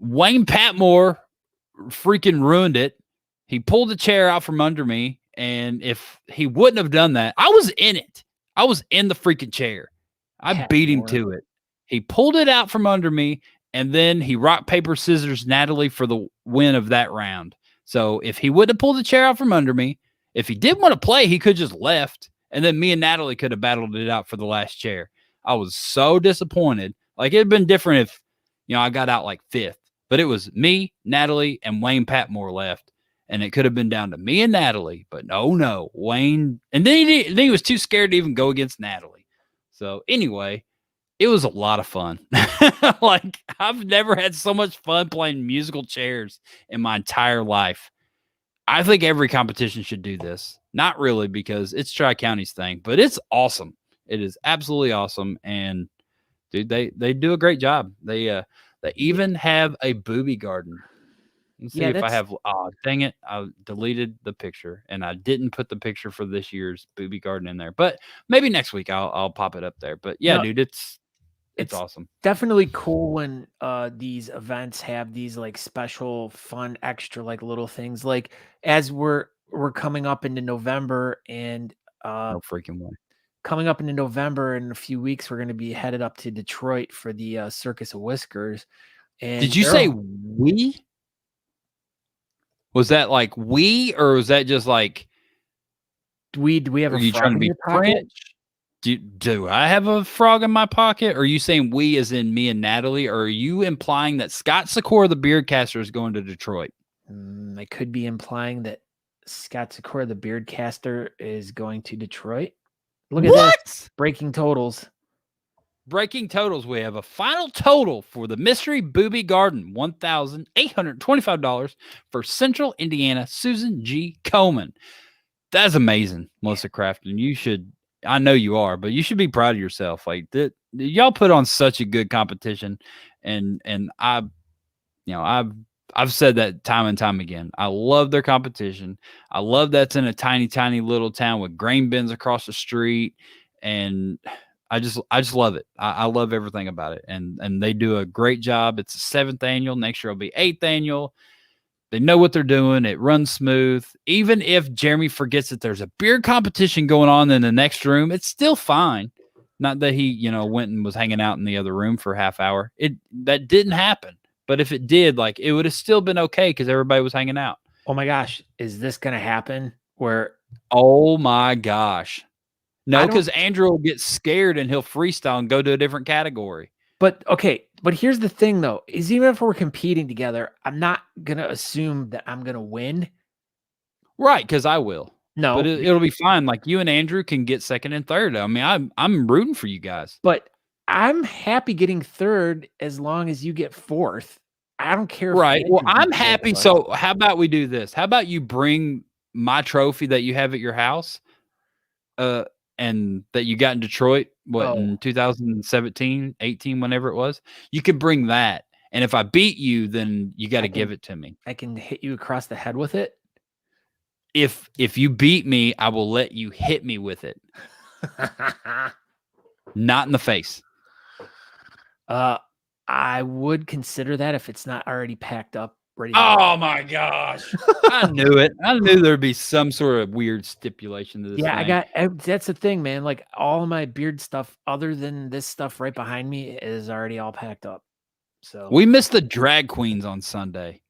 Wayne Patmore freaking ruined it. He pulled the chair out from under me, and if he wouldn't have done that, I was in it. I was in the freaking chair. I beat him to it. He pulled it out from under me, and then he rock, paper, scissors Natalie for the win of that round. So if he wouldn't have pulled the chair out from under me, If he didn't want to play, he could just left, and then me and Natalie could have battled it out for the last chair. I was so disappointed. Like, it'd been different if, I got out like 5th, but it was me, Natalie, and Wayne Patmore left, and it could have been down to me and Natalie, but no, Wayne, and then he was too scared to even go against Natalie. So anyway, it was a lot of fun. Like, I've never had so much fun playing musical chairs in my entire life. I think every competition should do this. Not really, because it's Tri-County's thing, but it's awesome. It is absolutely awesome. And dude, they do a great job. They even have a booby garden. Let's see if I have. Dang it! I deleted the picture, and I didn't put the picture for this year's booby garden in there. But maybe next week I'll pop it up there. But yeah, dude, it's awesome. Definitely cool when these events have these like special, fun, extra like little things. Like as we're coming up into November, and No freaking way. Coming up into November in a few weeks, we're going to be headed up to Detroit for the Circus of Whiskers. And did you say we? Was that like we, or was that just like do we have? Are you trying to be French? Do I have a frog in my pocket? Or are you saying we as in me and Natalie? Or are you implying that Scott Sykora, the Beardcaster, is going to Detroit? I could be implying that Scott Sykora, the Beardcaster, is going to Detroit. Look at this. Breaking totals. Breaking totals. We have a final total for the Mystery Booby Garden, $1,825 for Central Indiana, Susan G. Coleman. That's amazing, Melissa Crafton. You should, I know you are, but you should be proud of yourself. Like y'all put on such a good competition, and I've said that time and time again. I love their competition. I love that's in a tiny, tiny little town with grain bins across the street. And I just love it. I love everything about it. And they do a great job. It's the 7th annual. Next year will be 8th annual. They know what they're doing. It runs smooth. Even if Jeremy forgets that there's a beer competition going on in the next room, it's still fine. Not that he, went and was hanging out in the other room for a half hour. That didn't happen. But if it did, like, it would have still been okay because everybody was hanging out. Oh my gosh. Is this going to happen where? Oh my gosh. No, because Andrew will get scared and he'll freestyle and go to a different category. But okay. But here's the thing though, is even if we're competing together, I'm not going to assume that I'm going to win. Right. Because I will. No, but it'll be fine. Like, you and Andrew can get 2nd and 3rd. I mean, I'm rooting for you guys. But I'm happy getting 3rd as long as you get 4th. I don't care. Right. Well, I'm happy. So how about we do this? How about you bring my trophy that you have at your house, and that you got in Detroit, in 2017, 18, whenever it was? You could bring that. And if I beat you, then you got to give it to me. I can hit you across the head with it. If you beat me, I will let you hit me with it. Not in the face. I would consider that if it's not already packed up. Ready. Oh my gosh. I knew it. I knew there'd be some sort of weird stipulation to this. Yeah, that's the thing, man. Like, all of my beard stuff, other than this stuff right behind me, is already all packed up. So we missed the drag queens on Sunday.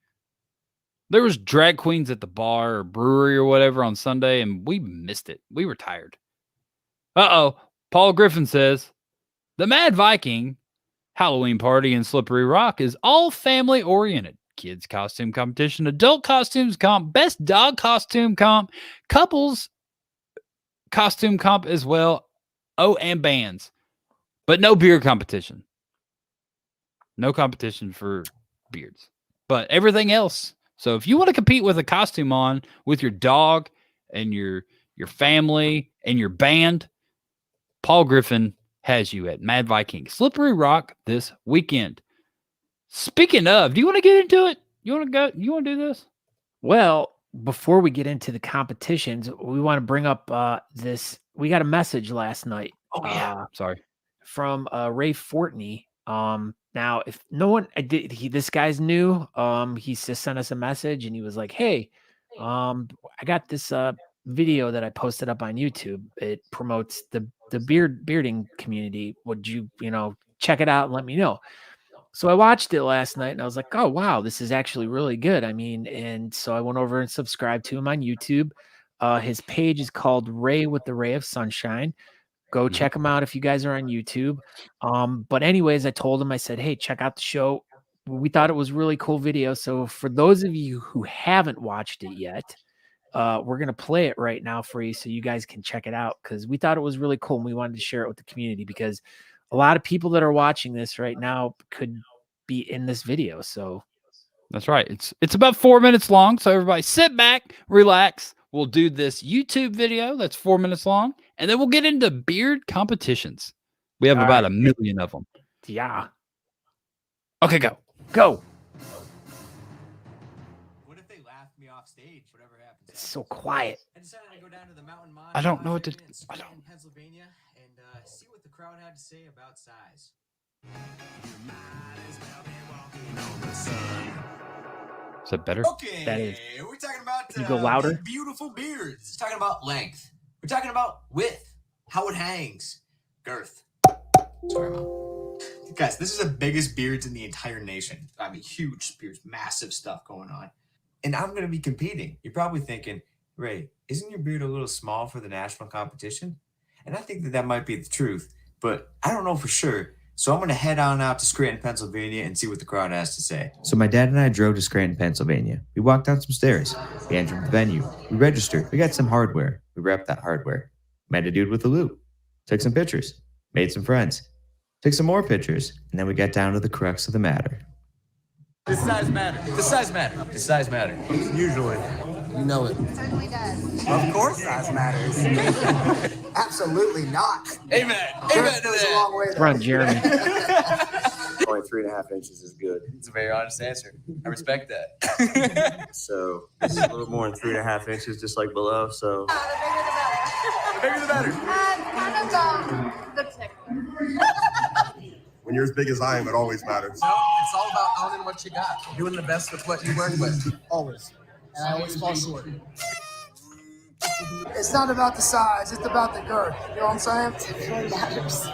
There was drag queens at the bar or brewery or whatever on Sunday, and we missed it. We were tired. Paul Griffin says, the Mad Viking Halloween party in Slippery Rock is all family oriented. Kids costume competition, adult costumes comp, best dog costume comp, couples costume comp as well. Oh, and bands, but no beer competition. No competition for beards, but everything else. So if you want to compete with a costume on with your dog and your family and your band, Paul Griffin has you at Mad Viking Slippery Rock this weekend. Speaking of, do you want to get into it? You want to go? You want to do this? Well, before we get into the competitions, we want to bring up this. We got a message last night. Oh yeah, sorry, from Ray Fortney. Now, if no one, this guy's new. He just sent us a message and he was like, "Hey, I got this video that I posted up on YouTube. It promotes the bearding community. Would you check it out and let me know?" So I watched it last night and I was like, "Oh wow, this is actually really good." I mean, and so I went over and subscribed to him on YouTube. His page is called Ray with the Ray of Sunshine. Go check him out if you guys are on YouTube. But anyways, I told him, I said, hey, check out the show. We thought it was a really cool video. So for those of you who haven't watched it yet, we're going to play it right now for you so you guys can check it out, because we thought it was really cool and we wanted to share it with the community, because a lot of people that are watching this right now could be in this video. So that's right. It's about 4 minutes long. So everybody sit back, relax. We'll do this YouTube video that's 4 minutes long, and then we'll get into beard competitions. We have about 1 million of them. Yeah. Okay, go. What if they laughed me off stage? Whatever happens. It's so quiet. I decided to go down to the mountain mine. I don't know what to. I don't. In Pennsylvania, and see what the crowd had to say about size. Is that better? Okay, That is. we're talking about You go louder. beautiful beards. We're talking about length. We're talking about width, how it hangs, girth. Sorry, Mom. Guys, this is the biggest beards in the entire nation. I mean, huge beards, massive stuff going on. And I'm going to be competing. You're probably thinking, Ray, isn't your beard a little small for the national competition? And I think that might be the truth, but I don't know for sure. So I'm going to head on out to Scranton, Pennsylvania, and see what the crowd has to say. So my dad and I drove to Scranton, Pennsylvania. We walked down some stairs. We entered the venue. We registered. We got some hardware. We wrapped that hardware. Met a dude with a loop. Took some pictures. Made some friends. Took some more pictures. And then we got down to the crux of the matter. Does size matter? Does size matter? Does size matter? Usually. You know it. It certainly does. Of course size matters. Absolutely not. Amen. Amen to Goes a that. long way. Run, Jeremy. Only 3.5 inches is good. It's a very honest answer. I respect that. So this is a little more than 3.5 inches, just like below. So The bigger the better. Kind of the tickler. When you're as big as I am, it always matters. No, it's all about owning what you got. Doing the best with what you work with. Always. And I always fall short. It's not about the size, it's about the girth. You know what I'm saying? It really matters.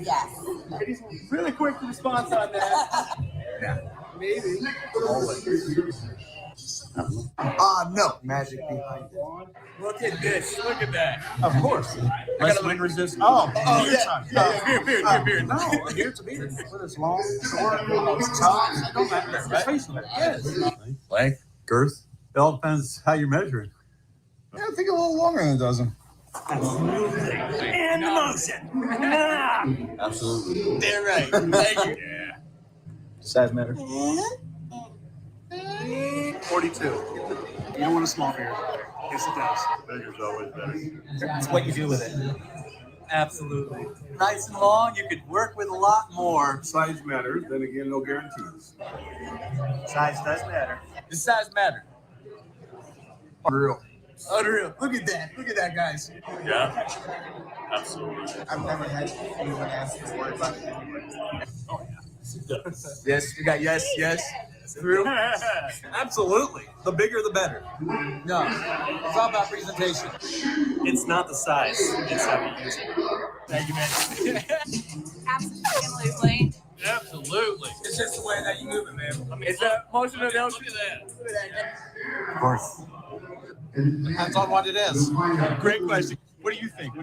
Yes. Really quick response on that. Yeah. Maybe. Always. No. Magic behind it. Look at this. Look at that. Of course. Less wind resistant. Beard. No, a beard's a beard. Whether it's long, short, it's tough, it don't matter. It's facial. Yes. Length, girth. It all depends how you're measuring. Yeah, I think a little longer than a dozen. And emotion. Absolutely. They're right. Thank you. Does size matter? 42. You don't want a small beard. Yes, it does. Bigger's always better. It's what you do with it. Absolutely. Nice and long, you could work with a lot more. Size matters, then again, no guarantees. Size does matter. Does size matter? Unreal. Unreal. Look at that. Look at that, guys. Yeah. Absolutely. I've never had anyone ask this word about it. Yes, we got yes. Through. Absolutely. The bigger, the better. No, it's all about presentation. It's not the size, it's how you use it. Thank you, man. Absolutely. Absolutely. It's just the way that you move it, man. I mean, it's a motion of motion. Look at that. Of course. That's all what it is. Great question. What do you think?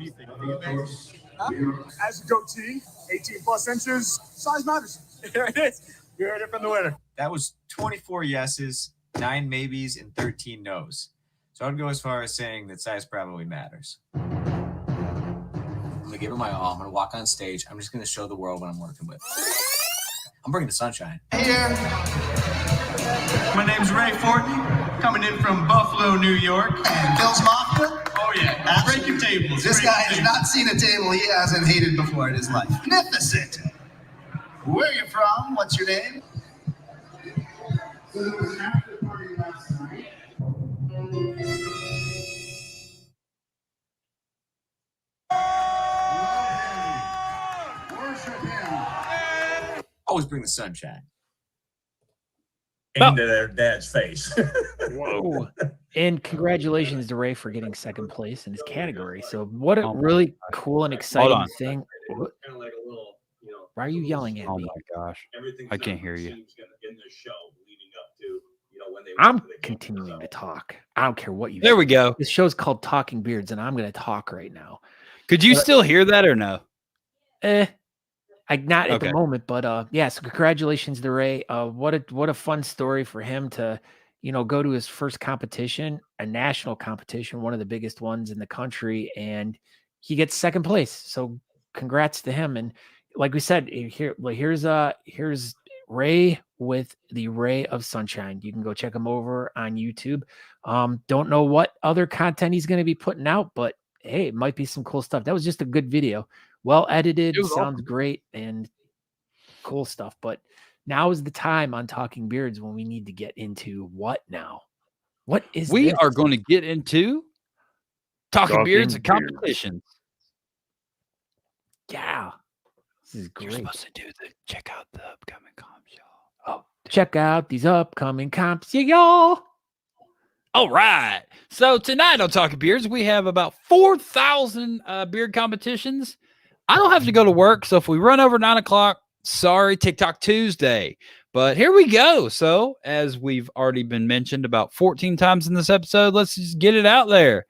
As a goatee, 18 plus inches, size matters. There it is. We heard it from the winner. That was 24 yeses, 9 maybes, and 13 nos. So I'd go as far as saying that size probably matters. I'm gonna give it my all. I'm gonna walk on stage. I'm just gonna show the world what I'm working with. I'm bringing the sunshine. My name's Ray Fortin, coming in from Buffalo, New York. Bill's Mafia? Oh yeah, breaking tables. This guy has not seen a table he hasn't hated before in his life. Magnificent. Where are you from? What's your name? Always bring the sunshine. Into their dad's face. Whoa. And congratulations to Ray for getting second place in his category. So what a really cool and exciting thing. What? Kind of like a little, you know. Why are you yelling at Oh me? my gosh. Everything I can't hear you. in the show leading up to, you know, when they I'm continuing to talk. I don't care what you There say. we go. This show's called Talking Beards, and I'm going to talk right now. Could you still hear that or no? Not at Okay. the moment, but yeah. So congratulations to Ray. What a fun story for him to, go to his first competition, a national competition, one of the biggest ones in the country, and he gets second place. So congrats to him. And like we said, here's Ray with the Ray of Sunshine. You can go check him over on YouTube. Don't know what other content he's going to be putting out, but hey, it might be some cool stuff. That was just a good video. Well edited, It was sounds awesome. great and cool stuff. But now is the time on Talking Beards when we need to get into what now? What is We this? are going to get into Talking Beards and Beards. competitions. Yeah. This is You're great. supposed to do the check out the upcoming comps, y'all. Oh, check out these upcoming comps, yeah, y'all. All right. So tonight on Talking Beards, we have about 4,000 beard competitions. I don't have to go to work, so if we run over 9 o'clock, sorry, TikTok Tuesday. But here we go. So as we've already been mentioned about 14 times in this episode, let's just get it out there.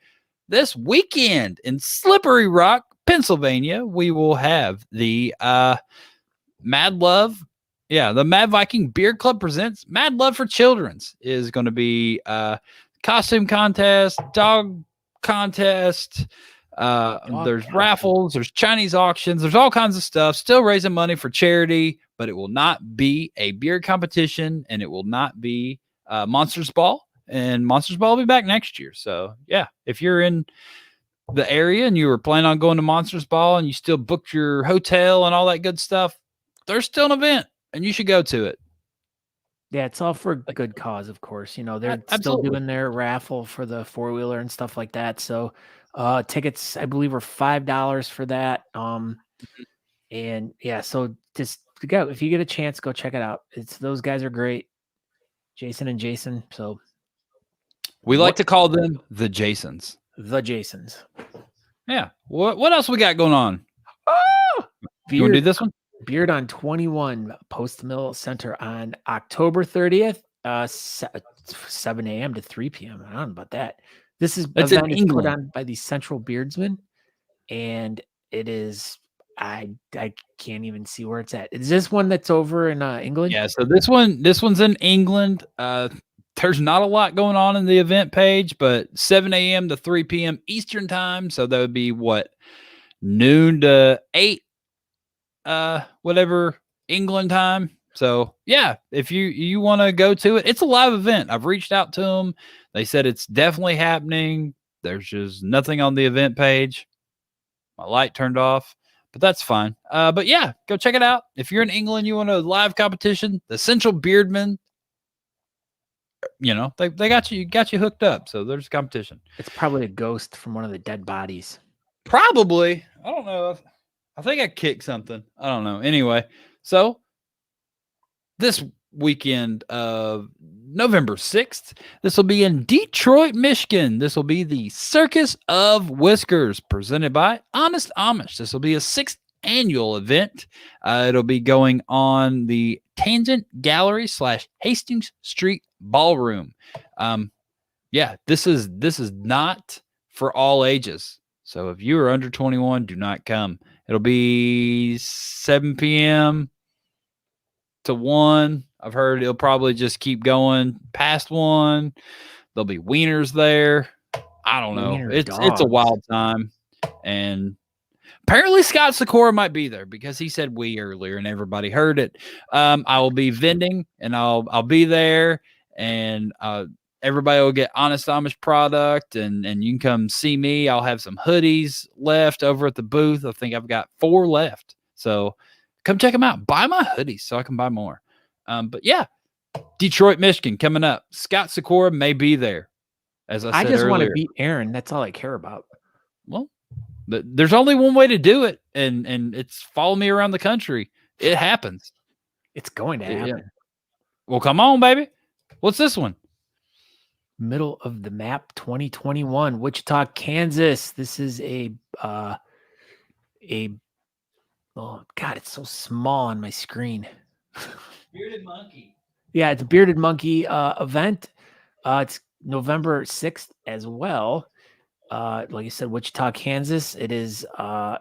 This weekend in Slippery Rock, Pennsylvania, we will have the Mad Love. Yeah, the Mad Viking Beard Club presents Mad Love for Children's is going to be costume contest, dog contest. There's raffles, there's Chinese auctions, there's all kinds of stuff. Still raising money for charity, but it will not be a beard competition, and it will not be Monsters Ball. And Monsters Ball will be back next year. So yeah, if you're in the area and you were planning on going to Monsters Ball and you still booked your hotel and all that good stuff, there's still an event and you should go to it. Yeah, it's all for a good cause, of course. They're still Absolutely. doing their raffle for the 4-wheeler and stuff like that. So tickets, I believe, were $5 for that. And yeah, so just go if you get a chance, go check it out. Those guys are great. Jason and Jason. So We like to call them the Jasons. the Jasons. Yeah. What else we got going on? Oh, You want to do this one? Beard on 21 Post Mill Center on October 30th, 7 a.m. to 3 p.m. I don't know about that. This is That's in event is put England. on by the Central Beardsmen, and it is I can't even see where it's at. Is this one that's over in England? Yeah. So this one's in England. There's not a lot going on in the event page, but 7 a.m. to 3 p.m. Eastern time. So that would be noon to 8, whatever England time. So yeah, if you want to go to it, it's a live event. I've reached out to them. They said it's definitely happening. There's just nothing on the event page. My light turned off, but that's fine. But yeah, go check it out. If you're in England, you want a live competition, the Central Beardmen, they got you hooked up. So there's competition. It's probably a ghost from one of the dead bodies. Probably. I don't know. I think I kicked something. I don't know. Anyway, so this weekend of November 6th, this will be in Detroit, Michigan. This will be the Circus of Whiskers presented by Honest Amish. This will be a 6th annual event. It'll be going on the Tangent Gallery / Hastings Street Ballroom. Yeah, this is not for all ages. So if you are under 21, do not come. It'll be 7 p.m. to 1. I've heard it'll probably just keep going past 1. There'll be wieners there. I don't know. It's a wild time. And apparently Scott Sykora might be there because he said we earlier and everybody heard it. I will be vending and I'll be there, and everybody will get Honest Amish product, and you can come see me. I'll have some hoodies left over at the booth. I think I've got 4 left. So come check them out. Buy my hoodies so I can buy more. But yeah, Detroit, Michigan coming up. Scott Sykora may be there. As I said just want to earlier. beat Aaron. That's all I care about. Well, there's only one way to do it, and it's follow me around the country. It happens. It's going to happen. Yeah. Well, come on, baby. What's this one? Middle of the map 2021, Wichita, Kansas. This is oh God, it's so small on my screen. Bearded Monkey. Yeah, it's a Bearded Monkey event. It's November 6th as well. Like I said, Wichita, Kansas. It is a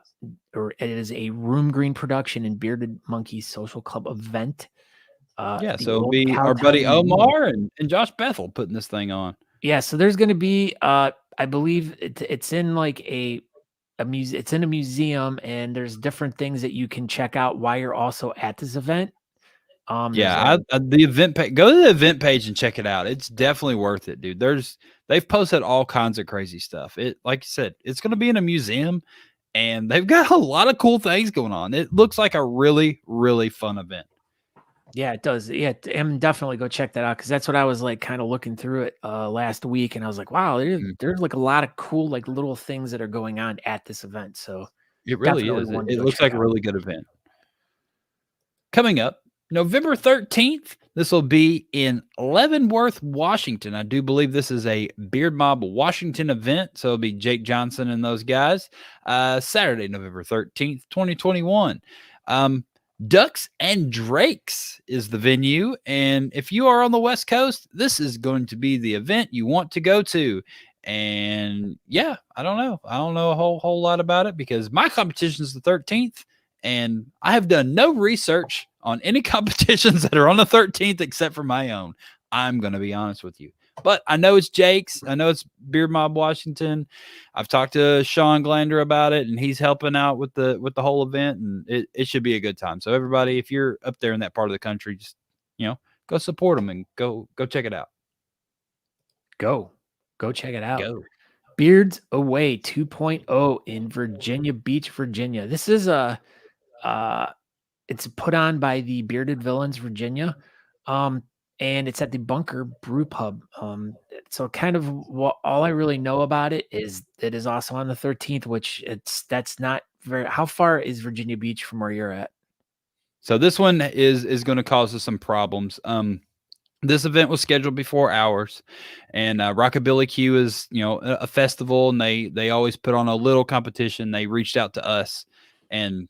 Room Green production and Bearded Monkeys Social Club event. Yeah, the so it'll old be our Cowtown buddy Museum. Omar and Josh Bethel putting this thing on. Yeah, so there's going to be, I believe it's in like a it's in a museum, and there's different things that you can check out while you're also at this event. Yeah, the event page. Go to the event page and check it out. It's definitely worth it, dude. They've posted all kinds of crazy stuff. It, like you said, it's going to be in a museum, and they've got a lot of cool things going on. It looks like a really, really fun event. Yeah, it does. Yeah, and definitely go check that out, because that's what I was like kind of looking through it last week, and I was like, wow, there's like a lot of cool like little things that are going on at this event. So it really definitely is. one to It go looks check like a out. really good event. Coming up, November 13th, this will be in Leavenworth, Washington. I do believe this is a Beard Mob Washington event, so it'll be Jake Johnston and those guys. Saturday, November 13th, 2021. Ducks and Drakes is the venue, and if you are on the West Coast, this is going to be the event you want to go to. And yeah, I don't know a whole lot about it, because my competition is the 13th, and I have done no research on any competitions that are on the 13th except for my own. I'm going to be honest with you. But I know it's Jake's. I know it's Beard Mob Washington. I've talked to Sean Glander about it, and he's helping out with the whole event, and it should be a good time. So everybody, if you're up there in that part of the country, just go support them and go check it out. Go check it out. Go. Beards Away 2.0 in Virginia Beach, Virginia. This is it's put on by the Bearded Villains Virginia. And it's at the Bunker Brew Pub. So kind of all I really know about it is it is also on the 13th, which that's not very. How far is Virginia Beach from where you're at? So this one is going to cause us some problems. This event was scheduled before ours, and Rockabilly Q is a festival, and they always put on a little competition. They reached out to us, and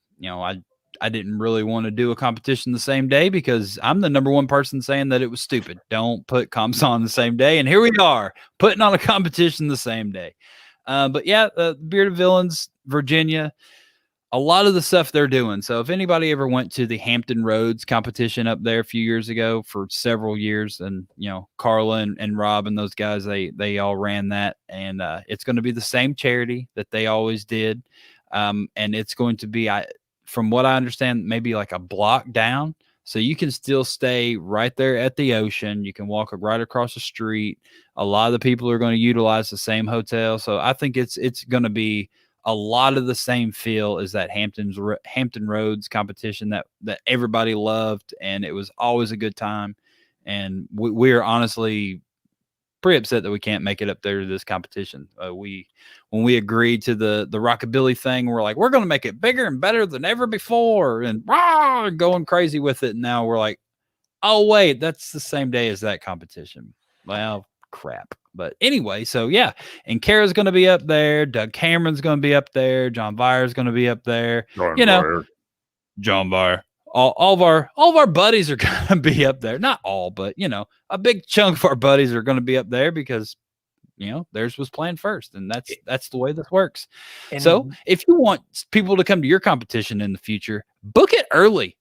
I didn't really want to do a competition the same day, because I'm the number one person saying that it was stupid. Don't put comps on the same day. And here we are putting on a competition the same day. But yeah, Bearded Villains, Virginia, a lot of the stuff they're doing. So if anybody ever went to the Hampton Roads competition up there a few years ago, for several years, and Carla and Rob and those guys, they all ran that, and it's going to be the same charity that they always did. And it's going to be, from what I understand, maybe like a block down. So you can still stay right there at the ocean. You can walk right across the street. A lot of the people are going to utilize the same hotel. So I think it's going to be a lot of the same feel as that Hampton Roads competition that everybody loved. And it was always a good time. And we are honestly pretty upset that we can't make it up there to this competition. When we agreed to the Rockabilly thing, we're like, we're going to make it bigger and better than ever before, and going crazy with it. And now we're like, oh wait, that's the same day as that competition. Well, crap. But anyway, so yeah, and Kara's going to be up there. Doug Cameron's going to be up there. John Byer's going to be up there. John Byer. All of our buddies are going to be up there. Not all, but a big chunk of our buddies are going to be up there, because theirs was planned first, and that's the way this works. And so if you want people to come to your competition in the future, book it early,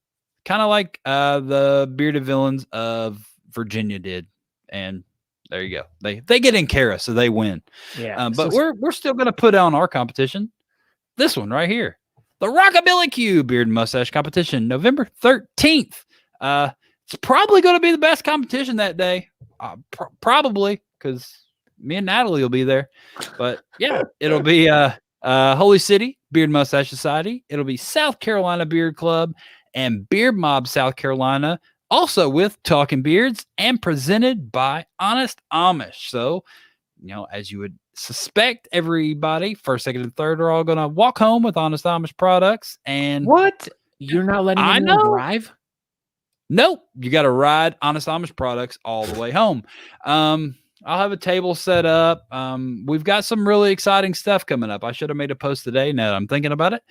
kind of like the Bearded Villains of Virginia did. And there you go. They get in Kara, so they win. Yeah. But we're still going to put on our competition. This one right here. The Rockabilly Q Beard and Mustache Competition, November 13th. It's probably going to be the best competition that day. Probably, because me and Natalie will be there. But yeah, it'll be Holy City Beard Mustache Society. It'll be South Carolina Beard Club and Beard Mob South Carolina, also with Talking Beards, and presented by Honest Amish. So, as you would suspect, everybody, first, second, and third, are all going to walk home with Honest Amish products. And what? You're not letting anyone drive? Nope. You got to ride Honest Amish products all the way home. I'll have a table set up. We've got some really exciting stuff coming up. I should have made a post today now that I'm thinking about it.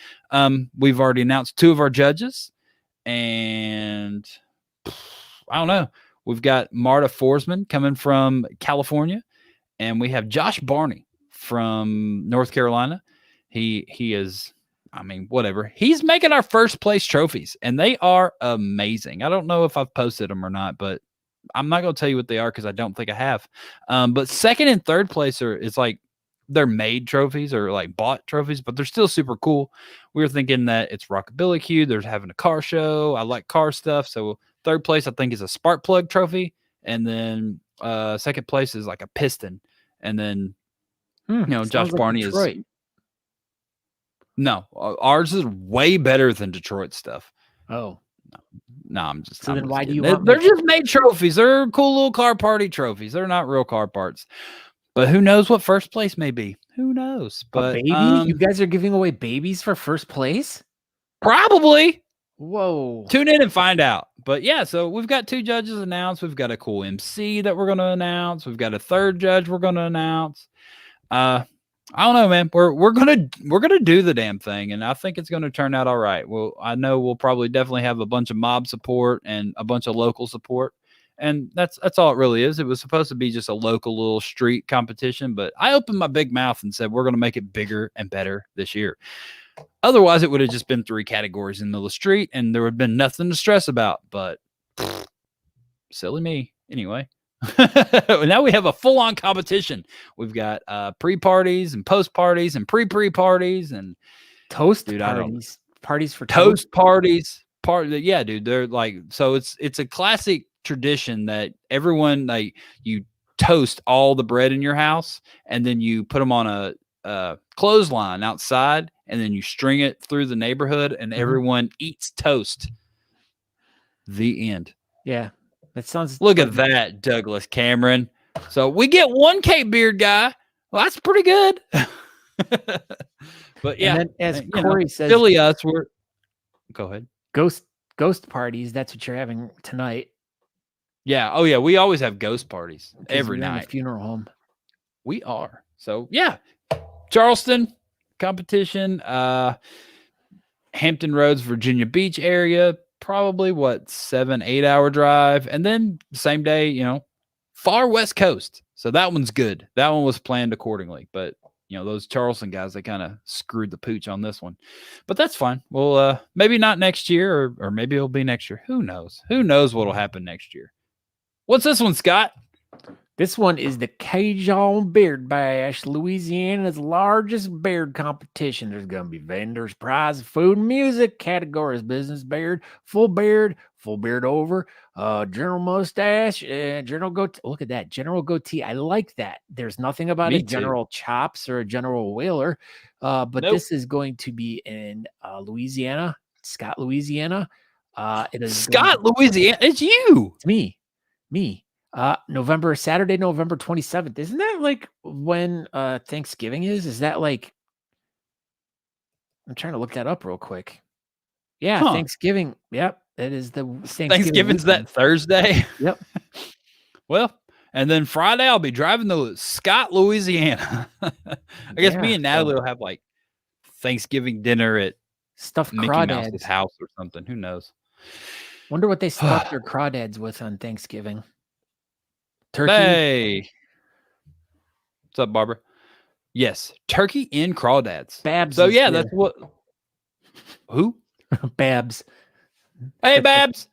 We've already announced 2 of our judges, and I don't know. We've got Marta Forsman coming from California, and we have Josh Barney from North Carolina. He is, I mean, whatever. He's making our first place trophies, and they are amazing. I don't know if I've posted them or not, but I'm not going to tell you what they are because I don't think I have. But second and third place it's like they're made trophies or like bought trophies, but they're still super cool. We were thinking that it's Rockabilly Q. They're having a car show. I like car stuff. So third place, I think, is a spark plug trophy. And then second place is like a piston. And then, Josh Barney Detroit. is. No, ours is way better than Detroit stuff. Oh. No, I'm just. So I'm then just why do kidding. you want They're more just made trophies. They're cool little car party trophies. They're not real car parts. But who knows what first place may be? Who knows? A But baby? You guys are giving away babies for first place? probably Whoa. tune in and find out. But yeah, so we've got 2 judges announced. We've got a cool MC that we're going to announce. We've got a 3rd judge we're going to announce. I don't know, man. We're gonna do the damn thing, and I think it's gonna turn out all right. Well, I know we'll probably definitely have a bunch of mob support and a bunch of local support, and that's all it really is. It was supposed to be just a local little street competition, but I opened my big mouth and said we're gonna make it bigger and better this year. Otherwise, it would have just been 3 categories in the middle of the street, and there would have been nothing to stress about. But silly me, anyway. Now we have a full-on competition. We've got pre-parties and post-parties and pre-parties and Toast parties. Parties for toast parties. Yeah, dude. They're like, so it's a classic tradition that everyone, like, you toast all the bread in your house and then you put them on a clothesline outside and then you string it through the neighborhood and everyone eats toast. The end. Yeah. That sounds. Look at that, Douglas Cameron. So we get 1 Cape Beard guy. Well, that's pretty good. But yeah, And then, as Corey says, silly us. Go ahead. Ghost parties. That's what you're having tonight. Yeah. Oh yeah. We always have ghost parties 'cause every you're in a night. funeral home. We are. So yeah, Charleston competition. Hampton Roads, Virginia Beach area. Probably 7-8 hour drive, and then same day, far west coast. So that one's good. That one was planned accordingly, but those Charleston guys, they kind of screwed the pooch on this one, but that's fine. Well, maybe not next year, or maybe it'll be next year. Who knows? Who knows what'll happen next year? What's this one, Scott? This one is the Cajon Beard Bash, Louisiana's largest beard competition. There's going to be vendors, prize, food, and music categories: business beard, full beard over, general mustache, general goatee. Look at that, general goatee. I like that. There's nothing about Me a general chops or a general whaler, but Nope. this is going to be in Louisiana, Scott, Louisiana. It is Scott, Louisiana. It's you. It's me. Saturday, November 27th. Isn't that like when Thanksgiving is? Is that like, I'm trying to look that up real quick. Yeah, Huh. Thanksgiving. Yep. It is the Thanksgiving's weekend. that Thursday. Yep. Well, and then Friday I'll be driving to Scott, Louisiana. I guess me Yeah, and Natalie will have like Thanksgiving dinner at Stuffed Mickey crawdads. Mouse's house or something. Who knows? Wonder what they stuffed their crawdads with on Thanksgiving. Turkey. Hey. What's up, Barbara? Yes, turkey and crawdads. Babs. So is yeah, the- that's what. Who? Babs. Hey, Babs.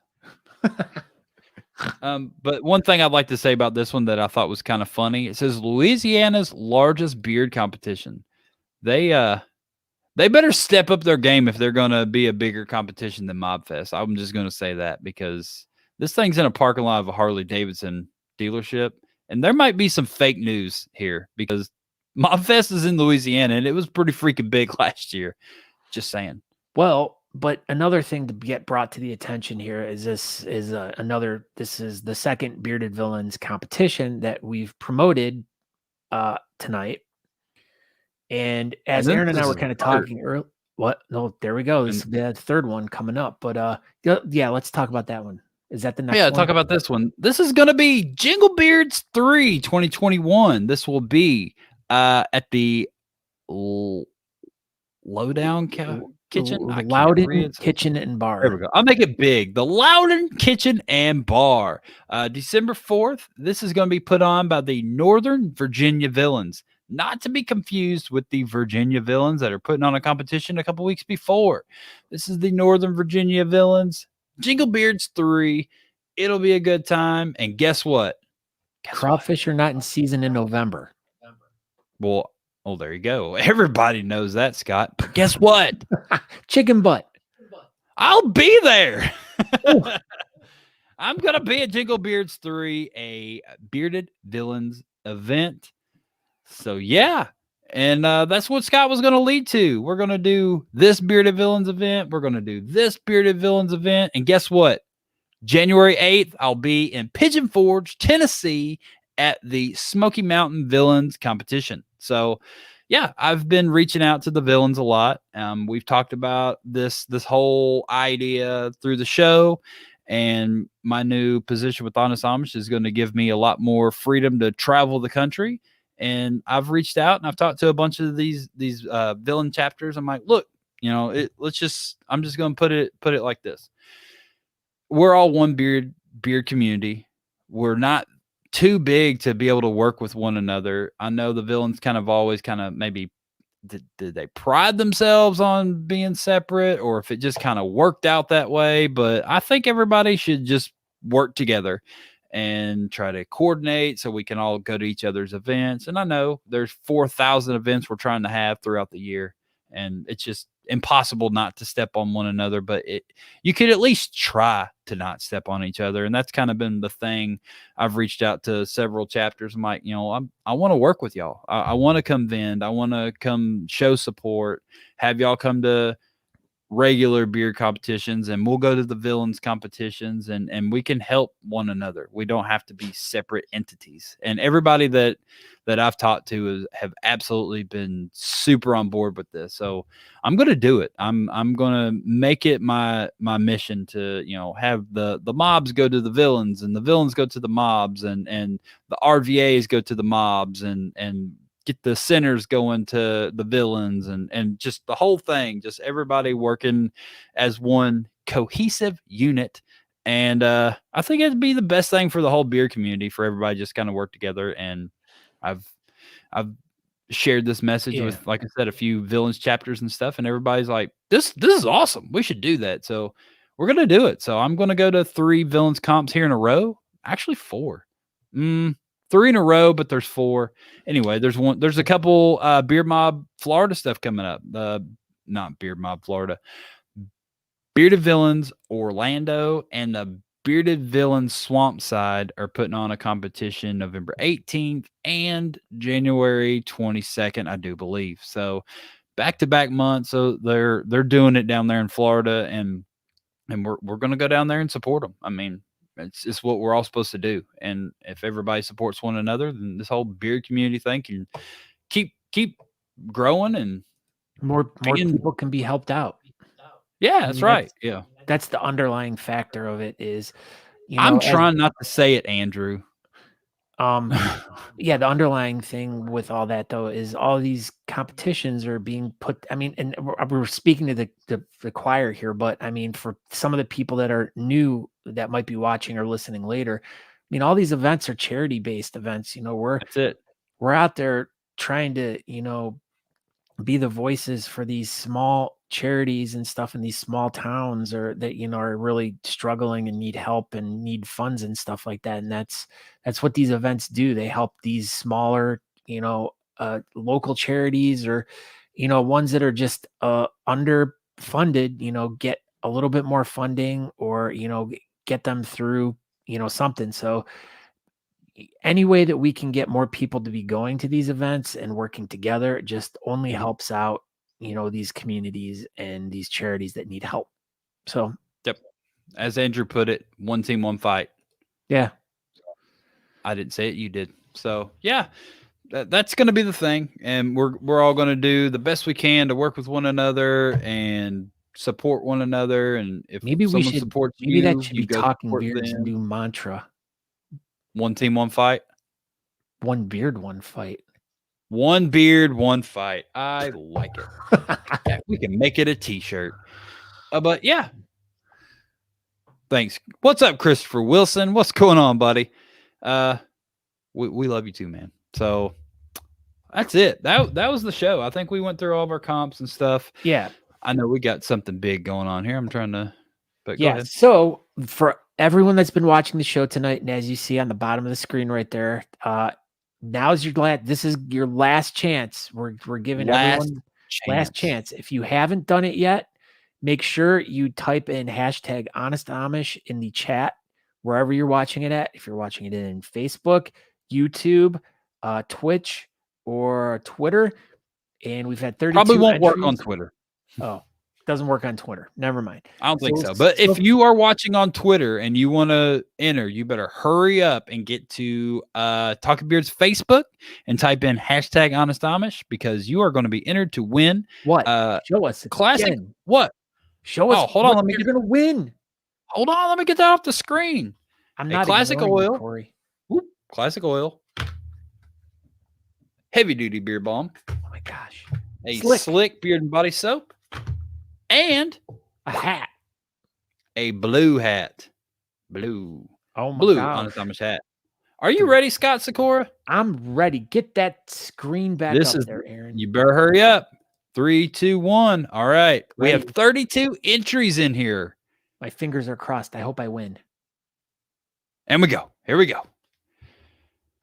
But one thing I'd like to say about this one that I thought was kind of funny, it says Louisiana's largest beard competition. They better step up their game if they're going to be a bigger competition than Mobfest. I'm just going to say that because this thing's in a parking lot of a Harley Davidson dealership, and there might be some fake news here because Mobfest is in Louisiana and it was pretty freaking big last year. Just saying. Well, but another thing to get brought to the attention here is this is the second Bearded Villains competition that we've promoted tonight. And as Aaron and I were kind of talking earlier, what? No, there we go. This is the third one coming up. But yeah, let's talk about that one. Is that the next one? Talk about this one. This is going to be Jingle Beards 3 2021. This will be at the Lowdown Kitchen. I can't Loudon read. Kitchen and Bar. There we go. I'll make it big. The Loudon Kitchen and Bar. December 4th. This is going to be put on by the Northern Virginia Villains. Not to be confused with the Virginia Villains that are putting on a competition a couple weeks before. This is the Northern Virginia Villains. Jingle Beards 3. It'll be a good time. And guess what? Crawfish are not in season in November. Well, there you go. Everybody knows that, Scott. But guess what? Chicken butt. I'll be there. I'm going to be at Jingle Beards 3, a Bearded Villains event. So, yeah. And that's what Scott was going to lead to. We're going to do this Bearded Villains event. We're going to do this Bearded Villains event. And guess what? January 8th, I'll be in Pigeon Forge, Tennessee at the Smoky Mountain Villains competition. So, yeah, I've been reaching out to the villains a lot. We've talked about this whole idea through the show, and my new position with Honest Amish is going to give me a lot more freedom to travel the country. And I've reached out and I've talked to a bunch of these villain chapters. I'm like, look, I'm just going to put it like this. We're all one beard community. We're not too big to be able to work with one another. I know the villains always maybe did they pride themselves on being separate, or if it just kind of worked out that way. But I think everybody should just work together and try to coordinate so we can all go to each other's events. And I know there's 4,000 events we're trying to have throughout the year, and it's just impossible not to step on one another, but you could at least try to not step on each other. And that's kind of been the thing. I've reached out to several chapters. I'm like, I want to work with y'all. I want to come vend. I want to come show support, have y'all come to regular beard competitions, and we'll go to the villains competitions, and we can help one another. We don't have to be separate entities. And everybody that I've talked to have absolutely been super on board with this. So I'm going to do it. I'm going to make it my mission to, have the mobs go to the villains, and the villains go to the mobs, and the RVAs go to the mobs, and get the sinners going to the villains, and just the whole thing, just everybody working as one cohesive unit. And I think it'd be the best thing for the whole beer community, for everybody just kind of work together. And I've shared this message with, like I said, a few villains chapters and stuff, and everybody's like, this is awesome. We should do that. So we're going to do it. So I'm going to go to 3 villains comps here in a row. Actually 4. 3 in a row, but there's 4. Anyway, there's a couple Beard Mob Florida stuff coming up. Not Beard Mob Florida. Bearded Villains Orlando and the Bearded Villains Swamp Side are putting on a competition November 18th and January 22nd, I do believe. So back-to-back months. So they're doing it down there in Florida, and we're going to go down there and support them. I mean, it's what we're all supposed to do. And if everybody supports one another, then this whole beard community thing can keep growing, and more people can be helped out. Yeah, that's right. Yeah. That's the underlying factor of it is, I'm trying not to say it, Andrew. Yeah, the underlying thing with all that, though, is all these competitions are being put. I mean, and we're speaking to the choir here, but I mean, for some of the people that are new that might be watching or listening later, I mean, all these events are charity-based events. That's it. We're out there trying to, be the voices for these small charities and stuff in these small towns, or that are really struggling and need help and need funds and stuff like that. And that's what these events do. They help these smaller local charities, or ones that are just underfunded, get a little bit more funding, or get them through something. So any way that we can get more people to be going to these events and working together just only helps out, these communities and these charities that need help. So, yep. As Andrew put it, one team, one fight. Yeah. I didn't say it. You did. So yeah, that's going to be the thing. And we're all going to do the best we can to work with one another and support one another. And if maybe someone we should support maybe you, that should you be go Talking support Beard's them. new mantra. One team, one fight. One beard, one fight. One beard, one fight. I like it. Yeah, we can make it a t-shirt. But yeah. Thanks. What's up, Christopher Wilson? What's going on, buddy? We love you too, man. So that's it. That was the show. I think we went through all of our comps and stuff. Yeah. I know we got something big going on here. I'm trying to, but go Yeah. ahead. So for everyone that's been watching the show tonight, and as you see on the bottom of the screen right there, now's this is your last chance. We're giving everyone last chance. If you haven't done it yet, make sure you type in hashtag Honest Amish in the chat wherever you're watching it at. If you're watching it in Facebook, YouTube, Twitch, or Twitter, and we've had 32 Probably won't work on entries. Twitter. Oh, doesn't work on Twitter. Never mind. I don't think so. But if you are watching on Twitter and you want to enter, you better hurry up and get to Talking Beard's Facebook and type in hashtag Honest Amish, because you are going to be entered to win. What? Show us. Classic. Again. What? Show us. Oh, hold on. Let me you're going to win. Hold on. Let me get that off the screen. I'm not classic ignoring you, oil. Corey. Whoop, classic oil. Heavy duty beard balm. Oh my gosh. A slick beard and body soap. And a hat. A blue hat. Blue. Oh my blue gosh. Honest Amish hat. Are you ready, Scott Sykora? I'm ready. Get that screen back up there, Aaron. You better hurry up. 3, 2, 1. All right. We have 32 entries in here. My fingers are crossed. I hope I win. And we go. Here we go.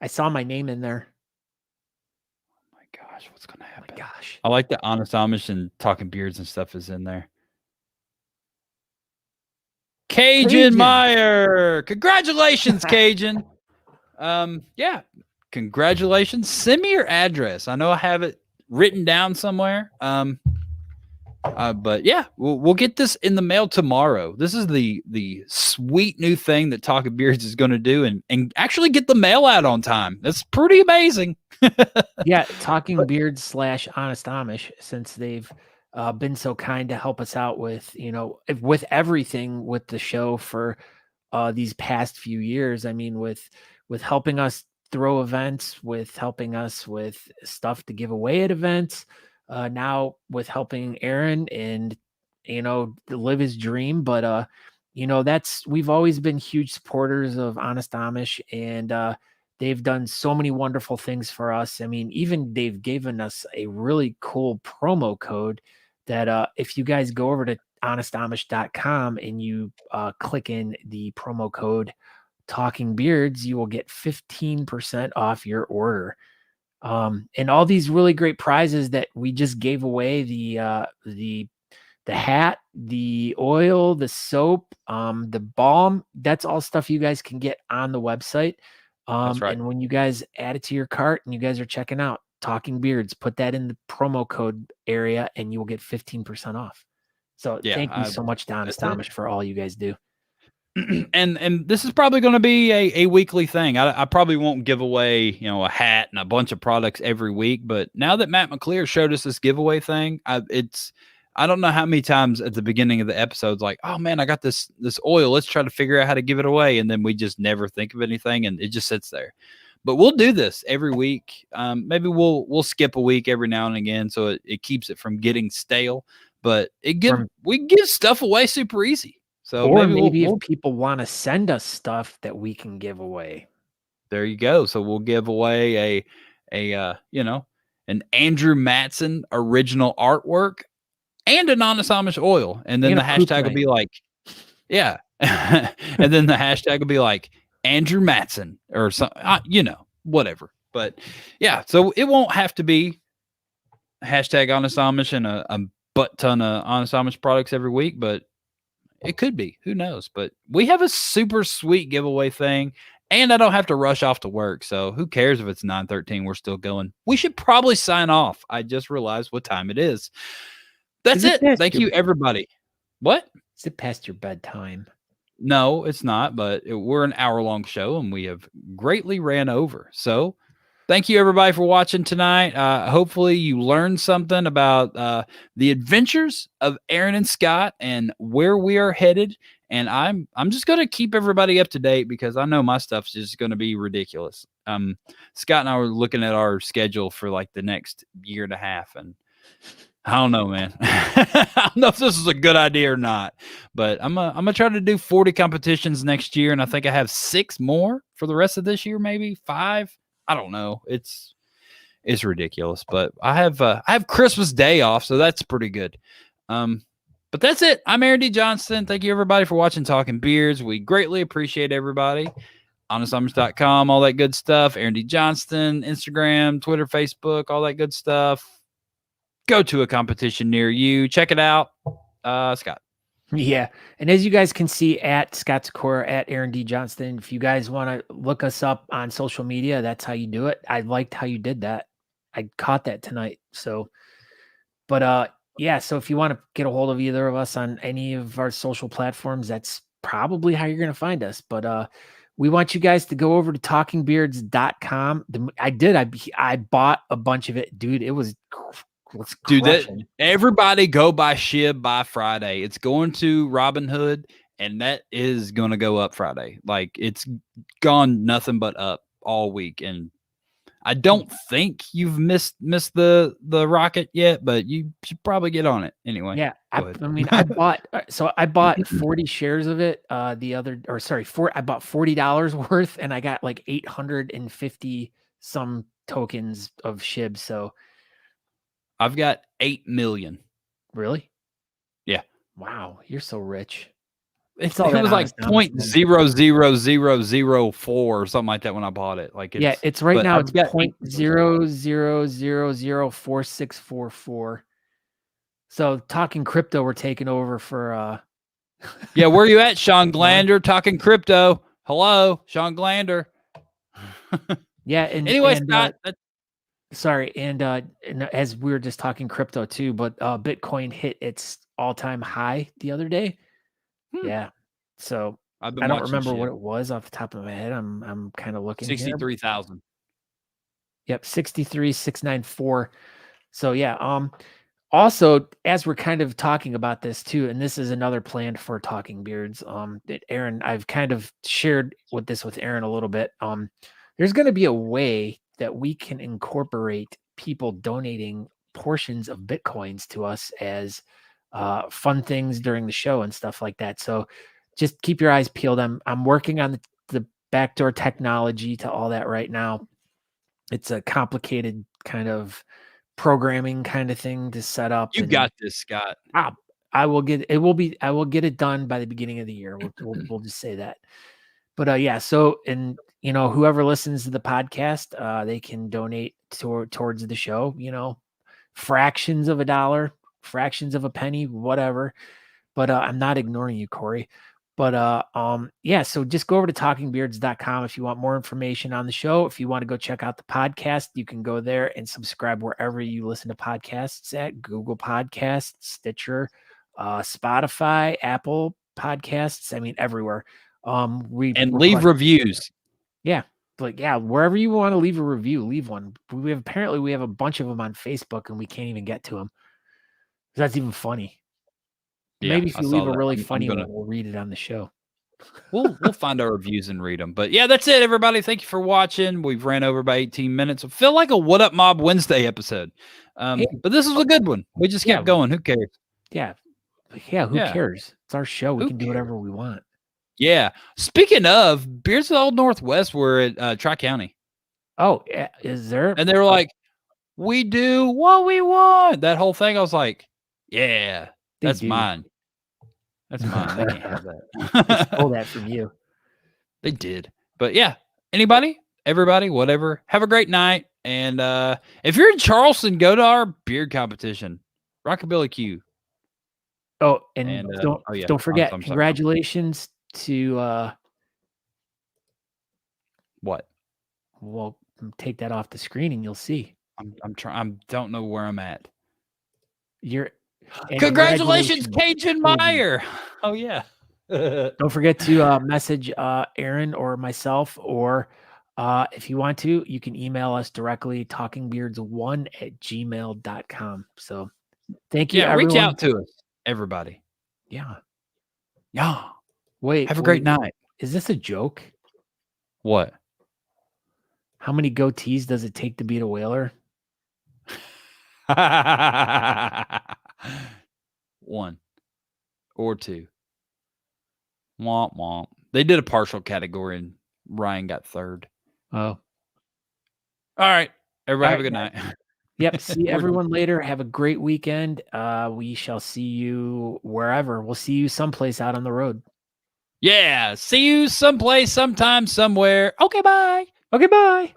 I saw my name in there. Oh my gosh, what's going to happen? Oh my gosh. I like the Honest Amish and Talking Beards and stuff is in there. Cajon Meyer. Congratulations, Cajon. Yeah. Congratulations. Send me your address. I know I have it written down somewhere. But yeah, we'll get this in the mail tomorrow. This is the sweet new thing that Talking Beards is going to do, and actually get the mail out on time. That's pretty amazing. Yeah, Talking Beards / Honest Amish, since they've been so kind to help us out with, with everything with the show for these past few years. I mean, with helping us throw events, with helping us with stuff to give away at events, now with helping Aaron and, live his dream. But, we've always been huge supporters of Honest Amish, and they've done so many wonderful things for us. I mean, even they've given us a really cool promo code that if you guys go over to honestamish.com and you click in the promo code Talking Beards, you will get 15% off your order. And all these really great prizes that we just gave away, the hat, the oil, the soap, the balm, that's all stuff you guys can get on the website. That's right. And when you guys add it to your cart and you guys are checking out Talking Beards, put that in the promo code area and you will get 15% off. So thank you so much to Honest Amish for all you guys do. And this is probably going to be a weekly thing. I probably won't give away, a hat and a bunch of products every week, but now that Matt McClear showed us this giveaway thing, I don't know how many times at the beginning of the episodes, like, oh man, I got this oil. Let's try to figure out how to give it away. And then we just never think of anything and it just sits there. But we'll do this every week. Maybe we'll skip a week every now and again, so it keeps it from getting stale. But we give stuff away super easy. So or maybe if people want to send us stuff that we can give away. There you go. So we'll give away an Andrew Matson original artwork and an Honest Amish oil. And then the hashtag will be like, yeah. And then the hashtag will be like Andrew Matson or something, whatever. But yeah, so it won't have to be hashtag Honest Amish and a butt ton of Honest Amish products every week, but it could be. Who knows? But we have a super sweet giveaway thing, and I don't have to rush off to work. So who cares if it's 9:13? We're still going. We should probably sign off. I just realized what time it is. That's it. Thank you, everybody. What? Is it past your bedtime? No, it's not. But we're an hour-long show, and we have greatly ran over. So thank you everybody for watching tonight. Hopefully you learned something about the adventures of Aaron and Scott and where we are headed. And I'm just going to keep everybody up to date because I know my stuff's just going to be ridiculous. Scott and I were looking at our schedule for like the next year and a half, and I don't know, man. I don't know if this is a good idea or not, but I'm gonna try to do 40 competitions next year, and I think I have 6 more for the rest of this year, maybe 5. I don't know. It's ridiculous, but I have Christmas Day off, so that's pretty good. But that's it. I'm Aaron D. Johnston. Thank you everybody for watching Talking Beards. We greatly appreciate everybody. HonestAmish.com, all that good stuff. Aaron D. Johnston, Instagram, Twitter, Facebook, all that good stuff. Go to a competition near you. Check it out. Scott. Yeah. And as you guys can see at Scott Sykora, at Aaron D. Johnston, if you guys want to look us up on social media, that's how you do it. I liked how you did that. I caught that tonight. So, but yeah, so if you want to get a hold of either of us on any of our social platforms, that's probably how you're going to find us. But we want you guys to go over to talkingbeards.com. I bought a bunch of it, dude. It was Dude, that everybody go buy Shib by Friday. It's going to Robinhood, and that is going to go up Friday. Like, it's gone nothing but up all week, and I don't think you've missed the rocket yet, but you should probably get on it anyway. Yeah, I mean, I bought 40 shares of it. I bought $40 worth, and I got like 850 some tokens of Shib. So I've got 8 million. Really? Yeah. Wow, you're so rich. It was like 0.00004 or something like that when I bought it. Like, it's right now. It's 0.0004644. So talking crypto, we're taking over for. Yeah, where are you at, Sean Glander? Talking crypto. Hello, Sean Glander. Yeah. And anyway, and, Scott. Sorry, and as we were just talking crypto too, but Bitcoin hit its all-time high the other day. Yeah, so I don't remember what it was off the top of my head. I'm kind of looking. 63,000. Yep, 63,694. So yeah. Also, as we're kind of talking about this too, and this is another plan for Talking Beards. Aaron, I've kind of shared with Aaron a little bit. There's going to be a way that we can incorporate people donating portions of Bitcoins to us as fun things during the show and stuff like that. So just keep your eyes peeled. I'm working on the backdoor technology to all that right now. It's a complicated kind of programming kind of thing to set up. You got this, Scott. I will get it done by the beginning of the year. We'll just say that. But yeah, so, and whoever listens to the podcast, they can donate towards the show, fractions of $1, fractions of a penny, whatever. But I'm not ignoring you, Corey. But yeah, so just go over to talkingbeards.com if you want more information on the show. If you want to go check out the podcast, you can go there and subscribe wherever you listen to podcasts at Google Podcasts, Stitcher, Spotify, Apple Podcasts. I mean, everywhere. Leave reviews. Yeah. But yeah, wherever you want to leave a review, leave one. We have a bunch of them on Facebook and we can't even get to them. That's even funny. Yeah, maybe if you leave a really funny one, we'll read it on the show. We'll find our reviews and read them. But yeah, that's it, everybody. Thank you for watching. We've ran over by 18 minutes. I feel like a What Up Mob Wednesday episode. But this is a good one. We just kept going. Who cares? Yeah. Yeah, who cares? It's our show. We can do whatever we want. Yeah. Speaking of, Beards of the Old Northwest were at Tri-County. Oh, yeah. Is there? And they were like, we do what we want. That whole thing. I was like, yeah, that's mine. That's mine. They can't have that. They stole that from you. They did. But yeah, anybody, everybody, whatever. Have a great night. And if you're in Charleston, go to our beard competition. Rockabilly Q. Oh, and don't forget, congratulations to what? Well, take that off the screen and you'll see. I'm trying. I don't know where I'm at. Congratulations, Cajon Meyer. Oh yeah. Don't forget to message Aaron or myself or If you want to, you can email us directly, talkingbeards1@gmail.com. So thank you, Yeah, everyone. reach out to us, everybody. Yeah. Yeah. Wait. Have a great night. Is this a joke? What? How many goatees does it take to beat a whaler? 1 or 2. Womp womp. They did a partial category and Ryan got 3rd. Oh. All right. Everybody have a good All night. Yep. See everyone later. Have a great weekend. We shall see you wherever. We'll see you someplace out on the road. Yeah. See you someplace, sometime, somewhere. Okay, bye. Okay, bye.